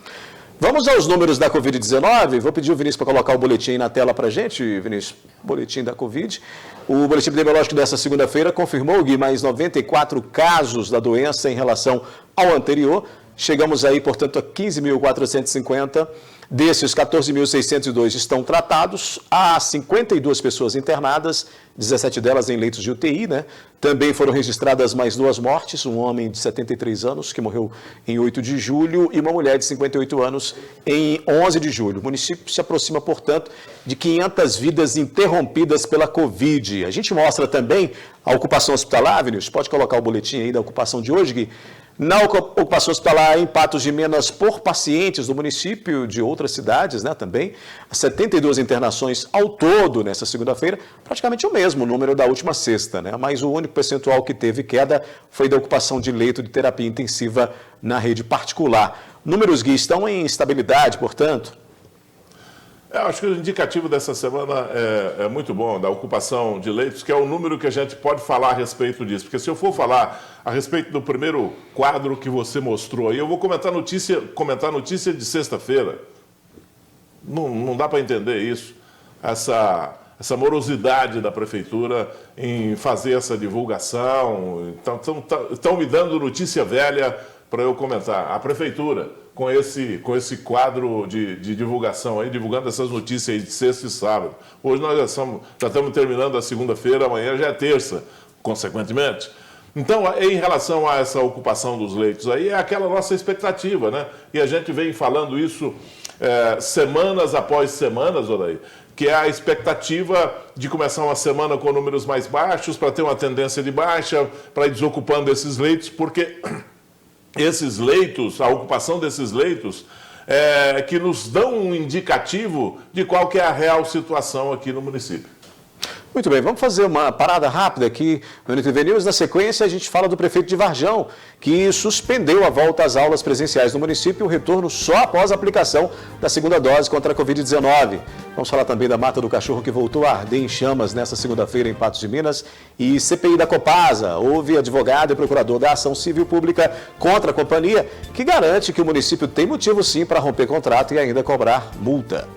Vamos aos números da Covid-19. Vou pedir o Vinícius para colocar o boletim aí na tela para a gente, Vinícius, boletim da Covid. O boletim epidemiológico dessa segunda-feira confirmou, Gui, mais 94 casos da doença em relação ao anterior. Chegamos aí, portanto, a 15.450. Desses, 14.602 estão tratados, há 52 pessoas internadas, 17 delas em leitos de UTI, né? Também foram registradas mais 2 mortes, um homem de 73 anos, que morreu em 8 de julho, e uma mulher de 58 anos em 11 de julho. O município se aproxima, portanto, de 500 vidas interrompidas pela Covid. A gente mostra também a ocupação hospitalar, Vinícius, pode colocar o boletim aí da ocupação de hoje, Gui? Na ocupação hospitalar em Patos de Minas por pacientes do município, de outras cidades, né, também, 72 internações ao todo nessa segunda-feira, praticamente o mesmo número da última sexta, né, mas o único percentual que teve queda foi da ocupação de leito de terapia intensiva na rede particular. Números, Gui, estão em estabilidade, portanto? Eu acho que o indicativo dessa semana é muito bom, da ocupação de leitos, que é o número que a gente pode falar a respeito disso. Porque se eu for falar a respeito do primeiro quadro que você mostrou aí, eu vou comentar notícia de sexta-feira. Não dá para entender isso, essa morosidade da Prefeitura em fazer essa divulgação. Estão me dando notícia velha para eu comentar. A Prefeitura, com esse quadro de divulgação aí, divulgando essas notícias aí de sexta e sábado. Hoje nós já estamos terminando a segunda-feira, amanhã já é terça, consequentemente. Então, em relação a essa ocupação dos leitos aí, é aquela nossa expectativa, né? E a gente vem falando isso semanas após semanas, Odair, que é a expectativa de começar uma semana com números mais baixos, para ter uma tendência de baixa, para ir desocupando esses leitos, porque esses leitos, a ocupação desses leitos, que nos dão um indicativo de qual que é a real situação aqui no município. Muito bem, vamos fazer uma parada rápida aqui no NTV News. Na sequência, a gente fala do prefeito de Varjão, que suspendeu a volta às aulas presenciais no município e o retorno só após a aplicação da segunda dose contra a Covid-19. Vamos falar também da Mata do Cachorro, que voltou a arder em chamas nesta segunda-feira em Patos de Minas. E CPI da Copasa. Houve advogado e procurador da Ação Civil Pública contra a companhia, que garante que o município tem motivo sim para romper contrato e ainda cobrar multa.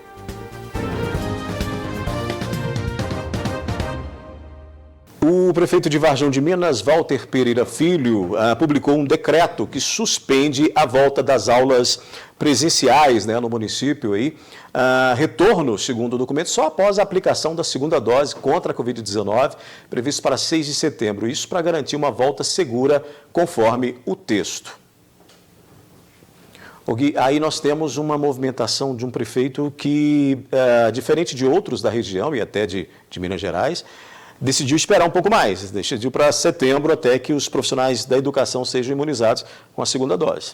O prefeito de Varjão de Minas, Walter Pereira Filho, publicou um decreto que suspende a volta das aulas presenciais, né, no município. Retorno, segundo o documento, só após a aplicação da segunda dose contra a Covid-19, previsto para 6 de setembro. Isso para garantir uma volta segura, conforme o texto. Gui, aí nós temos uma movimentação de um prefeito que, diferente de outros da região e até de Minas Gerais, decidiu esperar um pouco mais, decidiu para setembro até que os profissionais da educação sejam imunizados com a segunda dose.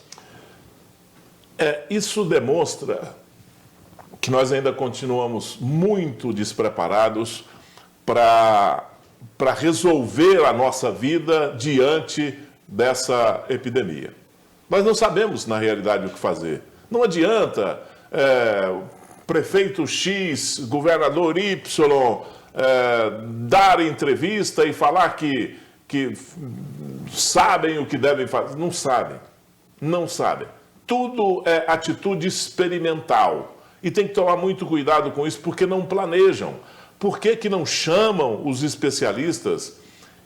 Isso demonstra que nós ainda continuamos muito despreparados para resolver a nossa vida diante dessa epidemia. Nós não sabemos, na realidade, o que fazer. Não adianta prefeito X, governador Y, dar entrevista e falar que sabem o que devem fazer. Não sabem. Tudo é atitude experimental. E tem que tomar muito cuidado com isso, porque não planejam. Por que não chamam os especialistas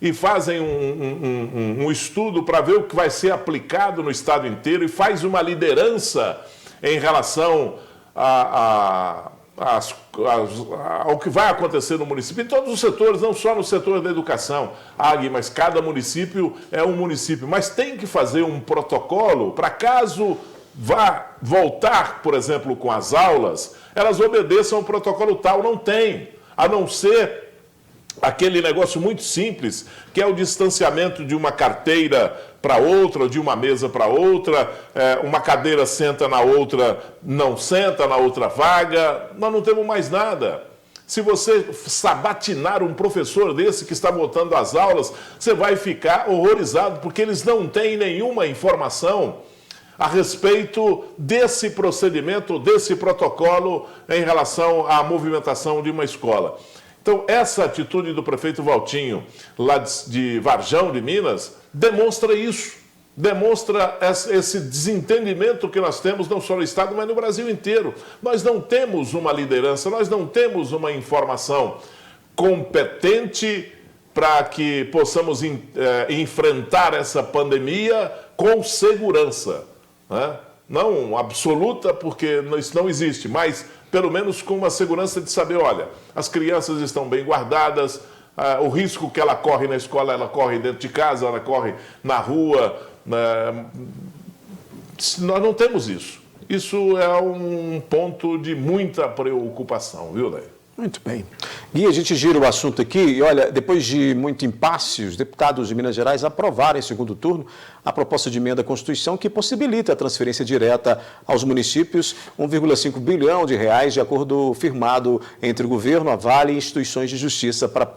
e fazem um estudo para ver o que vai ser aplicado no estado inteiro e faz uma liderança em relação ao que vai acontecer no município, em todos os setores, não só no setor da educação, mas cada município é um município, mas tem que fazer um protocolo para caso vá voltar, por exemplo, com as aulas, elas obedeçam ao protocolo tal. Não tem, a não ser aquele negócio muito simples, que é o distanciamento de uma carteira para outra, de uma mesa para outra, uma cadeira senta na outra, não senta na outra vaga. Nós não temos mais nada. Se você sabatinar um professor desse que está voltando às aulas, você vai ficar horrorizado, porque eles não têm nenhuma informação a respeito desse procedimento, desse protocolo em relação à movimentação de uma escola. Então, essa atitude do prefeito Valtinho, lá de Varjão de Minas, demonstra isso. Demonstra esse desentendimento que nós temos, não só no Estado, mas no Brasil inteiro. Nós não temos uma liderança, nós não temos uma informação competente para que possamos enfrentar essa pandemia com segurança, né? Não absoluta, porque isso não existe, mas pelo menos com uma segurança de saber, olha, as crianças estão bem guardadas, o risco que ela corre na escola, ela corre dentro de casa, ela corre na rua. Nós não temos isso. Isso é um ponto de muita preocupação, viu, Daí? Muito bem. Gui, a gente gira o assunto aqui e, olha, depois de muito impasse, os deputados de Minas Gerais aprovaram em segundo turno a proposta de emenda à Constituição que possibilita a transferência direta aos municípios, 1,5 bilhão de reais, de acordo firmado entre o governo, a Vale e instituições de justiça para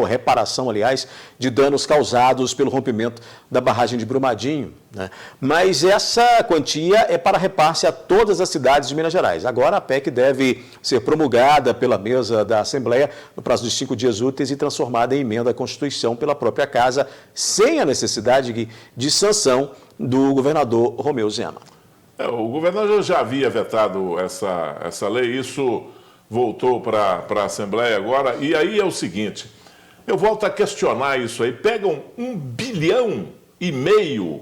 reparação, aliás, de danos causados pelo rompimento da barragem de Brumadinho. né? Mas essa quantia é para repasse a todas as cidades de Minas Gerais. Agora a PEC deve ser promulgada pela mesa da Assembleia no prazo de 5 dias úteis e transformada em emenda à Constituição pela própria Casa, sem a necessidade de sanção do governador Romeu Zema. O governador já havia vetado essa lei, isso voltou para a Assembleia agora, e aí é o seguinte, eu volto a questionar isso aí, pegam 1,5 bilhão,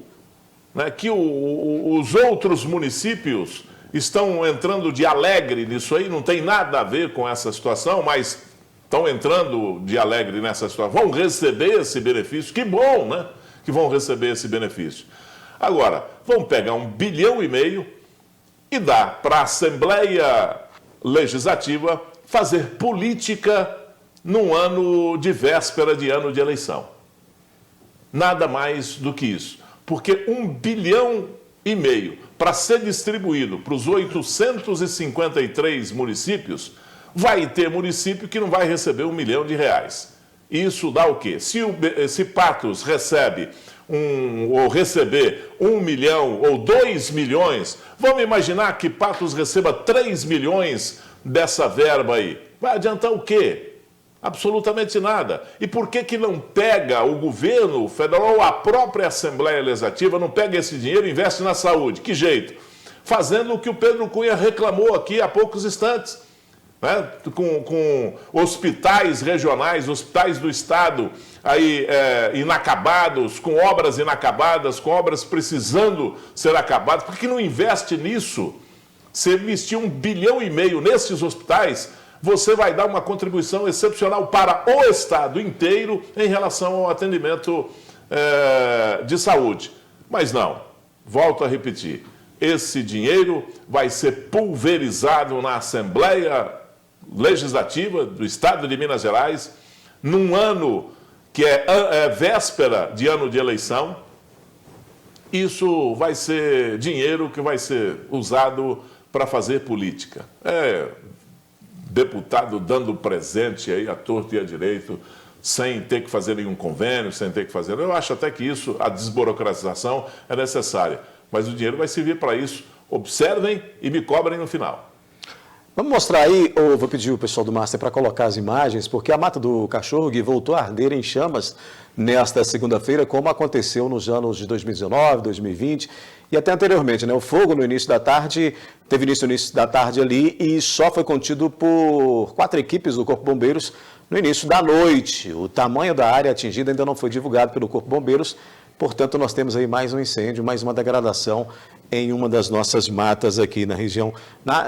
né, que os outros municípios estão entrando de alegre nisso aí, não tem nada a ver com essa situação, mas estão entrando de alegre nessa situação, vão receber esse benefício, que bom, né, que vão receber esse benefício. Agora, vamos pegar 1,5 bilhão e dar para a Assembleia Legislativa fazer política num ano de véspera de ano de eleição. Nada mais do que isso. Porque 1,5 bilhão para ser distribuído para os 853 municípios, vai ter município que não vai receber R$1 milhão. Isso dá o quê? Se Patos recebe ou receber 1 milhão ou 2 milhões, vamos imaginar que Patos receba 3 milhões dessa verba aí. Vai adiantar o quê? Absolutamente nada. E por que não pega o governo federal ou a própria Assembleia Legislativa, não pega esse dinheiro e investe na saúde? Que jeito? Fazendo o que o Pedro Cunha reclamou aqui há poucos instantes, né? Com hospitais regionais, hospitais do Estado aí, inacabados, com obras inacabadas, com obras precisando ser acabadas. Por que não investe nisso? Se investir 1,5 bilhão nesses hospitais, você vai dar uma contribuição excepcional para o Estado inteiro em relação ao atendimento de saúde. Mas não, volto a repetir, esse dinheiro vai ser pulverizado na Assembleia Legislativa do Estado de Minas Gerais, num ano que é véspera de ano de eleição. Isso vai ser dinheiro que vai ser usado para fazer política. Deputado dando presente aí à torto e à direito, sem ter que fazer nenhum convênio, sem ter que fazer... Eu acho até que isso, a desburocratização é necessária, mas o dinheiro vai servir para isso. Observem e me cobrem no final. Vamos mostrar aí, ou vou pedir o pessoal do Master para colocar as imagens, porque a Mata do Cachorro voltou a arder em chamas nesta segunda-feira, como aconteceu nos anos de 2019, 2020 e até anteriormente, né? O fogo no início da tarde, teve início no início da tarde ali e só foi contido por 4 equipes do Corpo Bombeiros no início da noite. O tamanho da área atingida ainda não foi divulgado pelo Corpo Bombeiros, portanto nós temos aí mais um incêndio, mais uma degradação em uma das nossas matas aqui na região,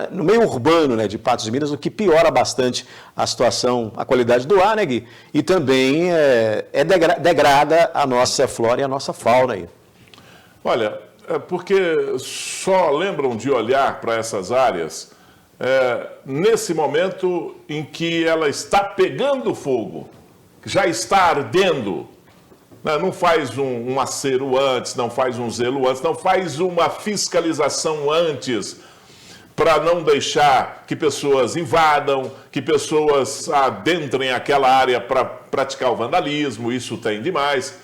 no meio urbano, né, de Patos de Minas, o que piora bastante a situação, a qualidade do ar, né, Gui? E também degrada a nossa flora e a nossa fauna aí. Olha, porque só lembram de olhar para essas áreas nesse momento em que ela está pegando fogo, já está ardendo. Não faz um acero antes, não faz um zelo antes, não faz uma fiscalização antes para não deixar que pessoas invadam, que pessoas adentrem aquela área para praticar o vandalismo, isso tem demais.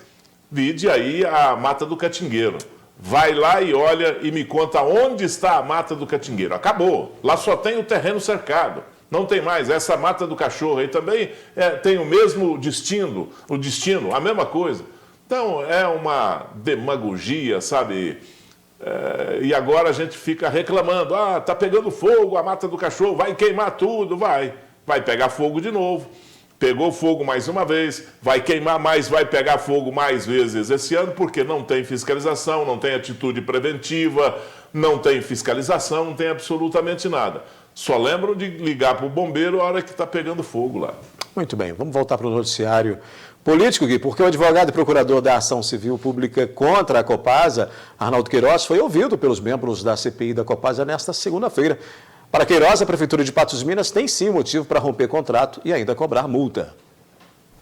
Vide aí a Mata do Catingueiro. Vai lá e olha e me conta onde está a Mata do Catingueiro. Acabou, lá só tem o terreno cercado. Não tem mais. Essa Mata do Cachorro aí também tem o mesmo destino, a mesma coisa. Então, é uma demagogia, sabe? E agora a gente fica reclamando. Tá pegando fogo a Mata do Cachorro, vai queimar tudo, vai pegar fogo de novo. Pegou fogo mais uma vez, vai queimar mais, vai pegar fogo mais vezes esse ano, porque não tem fiscalização, não tem atitude preventiva, não tem fiscalização, não tem absolutamente nada. Só lembram de ligar para o bombeiro a hora que está pegando fogo lá. Muito bem, vamos voltar para o noticiário político, Gui, porque o advogado e procurador da Ação Civil Pública contra a Copasa, Arnaldo Queiroz, foi ouvido pelos membros da CPI da Copasa nesta segunda-feira. Para Queiroz, a Prefeitura de Patos de Minas tem sim motivo para romper contrato e ainda cobrar multa.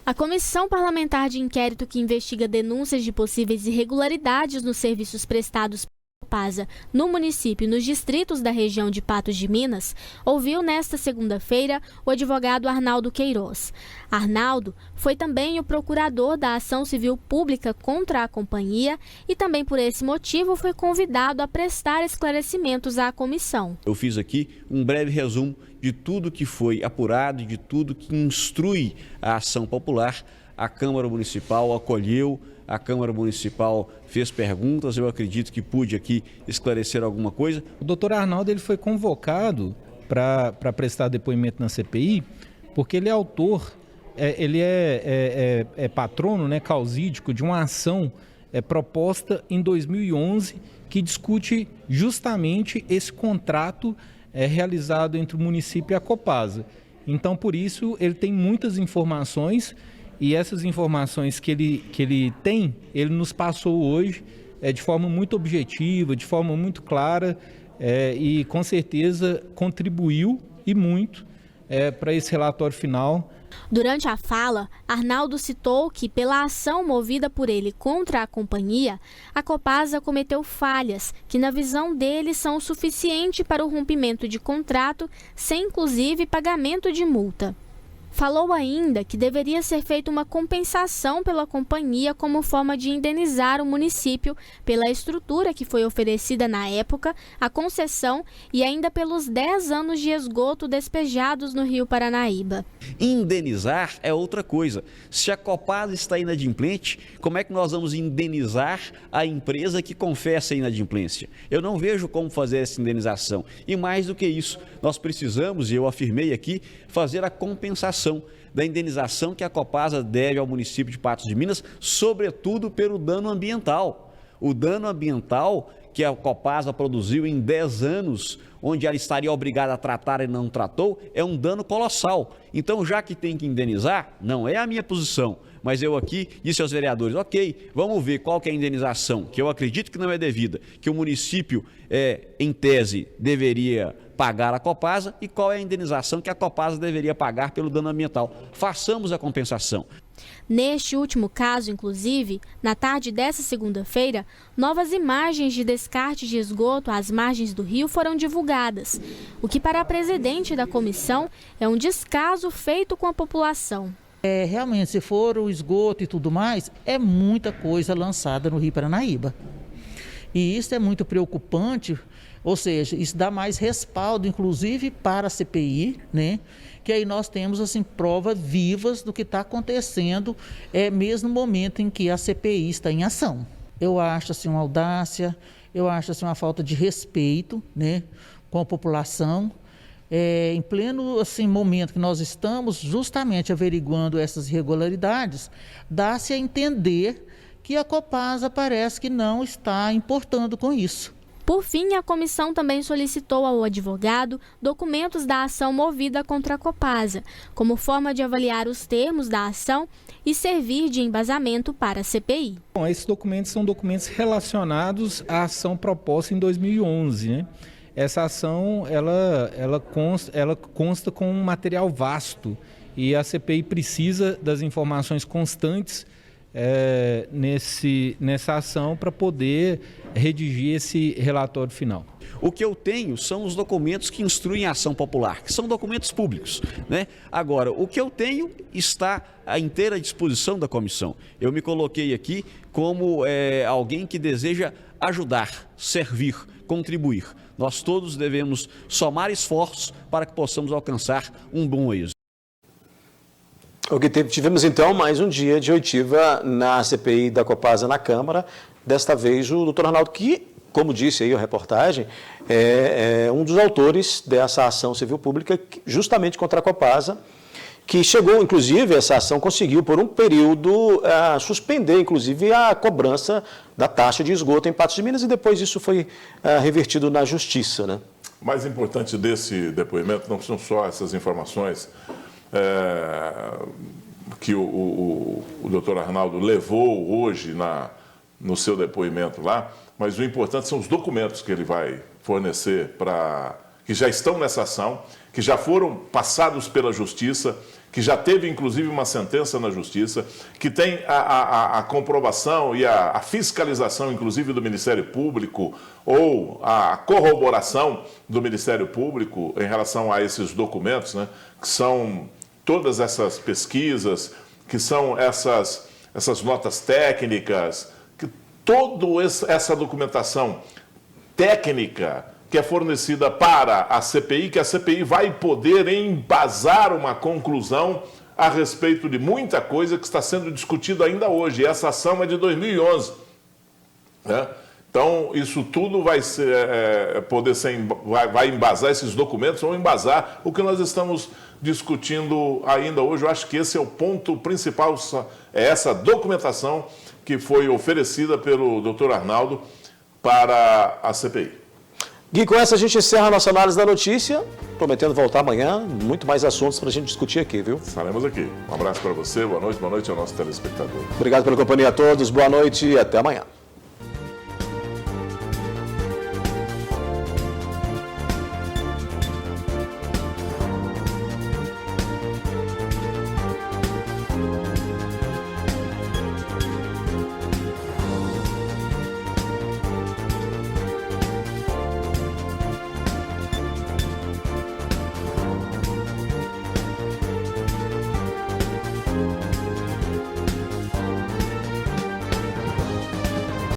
A Comissão Parlamentar de Inquérito que investiga denúncias de possíveis irregularidades nos serviços prestados Copasa no município e nos distritos da região de Patos de Minas, ouviu nesta segunda-feira o advogado Arnaldo Queiroz. Arnaldo foi também o procurador da Ação Civil Pública contra a companhia e também por esse motivo foi convidado a prestar esclarecimentos à comissão. Eu fiz aqui um breve resumo de tudo que foi apurado e de tudo que instrui a ação popular. A Câmara Municipal acolheu, a Câmara Municipal fez perguntas, eu acredito que pude aqui esclarecer alguma coisa. O doutor Arnaldo ele foi convocado para prestar depoimento na CPI, porque ele é autor, ele é patrono, né, causídico de uma ação proposta em 2011 que discute justamente esse contrato realizado entre o município e a Copasa. Então, por isso, ele tem muitas informações. E essas informações que ele tem, ele nos passou hoje de forma muito objetiva, de forma muito clara e com certeza contribuiu e muito para esse relatório final. Durante a fala, Arnaldo citou que, pela ação movida por ele contra a companhia, a Copasa cometeu falhas que, na visão dele, são o suficiente para o rompimento de contrato, sem inclusive pagamento de multa. Falou ainda que deveria ser feita uma compensação pela companhia como forma de indenizar o município pela estrutura que foi oferecida na época, a concessão e ainda pelos 10 anos de esgoto despejados no Rio Paranaíba. Indenizar é outra coisa. Se a Copasa está inadimplente, como é que nós vamos indenizar a empresa que confessa a inadimplência? Eu não vejo como fazer essa indenização. E mais do que isso, nós precisamos, e eu afirmei aqui, fazer a compensação da indenização que a Copasa deve ao município de Patos de Minas, sobretudo pelo dano ambiental. O dano ambiental que a Copasa produziu em 10 anos, onde ela estaria obrigada a tratar e não tratou, é um dano colossal. Então, já que tem que indenizar, não é a minha posição, mas eu aqui disse aos vereadores, ok, vamos ver qual que é a indenização, que eu acredito que não é devida, que o município, em tese, deveria pagar a Copasa e qual é a indenização que a Copasa deveria pagar pelo dano ambiental. Façamos a compensação. Neste último caso, inclusive, na tarde dessa segunda-feira, novas imagens de descarte de esgoto às margens do rio foram divulgadas, o que para a presidente da comissão é um descaso feito com a população. Realmente, se for o esgoto e tudo mais, é muita coisa lançada no Rio Paranaíba. E isso é muito preocupante, ou seja, isso dá mais respaldo, inclusive, para a CPI, né? Que aí nós temos assim, provas vivas do que está acontecendo, mesmo no momento em que a CPI está em ação. Eu acho assim, uma audácia, eu acho assim, uma falta de respeito, né, com a população. Em pleno assim, momento que nós estamos justamente averiguando essas irregularidades, dá-se a entender que a Copasa parece que não está importando com isso. Por fim, a comissão também solicitou ao advogado documentos da ação movida contra a Copasa, como forma de avaliar os termos da ação e servir de embasamento para a CPI. Bom, esses documentos são documentos relacionados à ação proposta em 2011, né? Essa ação ela consta com um material vasto e a CPI precisa das informações constantes nessa ação para poder redigir esse relatório final. O que eu tenho são os documentos que instruem a ação popular, que são documentos públicos, né? Agora, o que eu tenho está à inteira disposição da comissão. Eu me coloquei aqui como alguém que deseja ajudar, servir, contribuir. Nós todos devemos somar esforços para que possamos alcançar um bom êxito. Tivemos então mais um dia de oitiva na CPI da Copasa na Câmara. Desta vez o doutor Arnaldo, que, como disse aí a reportagem, é um dos autores dessa ação civil pública justamente contra a Copasa, que chegou, inclusive, essa ação conseguiu por um período suspender, inclusive, a cobrança da taxa de esgoto em Patos de Minas e depois isso foi revertido na Justiça, né? O mais importante desse depoimento não são só essas informações que o doutor Arnaldo levou hoje no seu depoimento lá, mas o importante são os documentos que ele vai fornecer que já estão nessa ação, que já foram passados pela Justiça, que já teve inclusive uma sentença na Justiça, que tem a comprovação e a fiscalização inclusive do Ministério Público ou a corroboração do Ministério Público em relação a esses documentos, né, que são todas essas pesquisas, que são essas notas técnicas, que toda essa documentação técnica que é fornecida para a CPI, que a CPI vai poder embasar uma conclusão a respeito de muita coisa que está sendo discutida ainda hoje. E essa ação é de 2011. Né? Então, isso tudo vai embasar esses documentos, vão embasar o que nós estamos discutindo ainda hoje. Eu acho que esse é o ponto principal, é essa documentação que foi oferecida pelo Dr. Arnaldo para a CPI. Gui, com essa a gente encerra a nossa análise da notícia, prometendo voltar amanhã, muito mais assuntos para a gente discutir aqui, viu? Estaremos aqui. Um abraço para você, boa noite ao nosso telespectador. Obrigado pela companhia a todos, boa noite e até amanhã.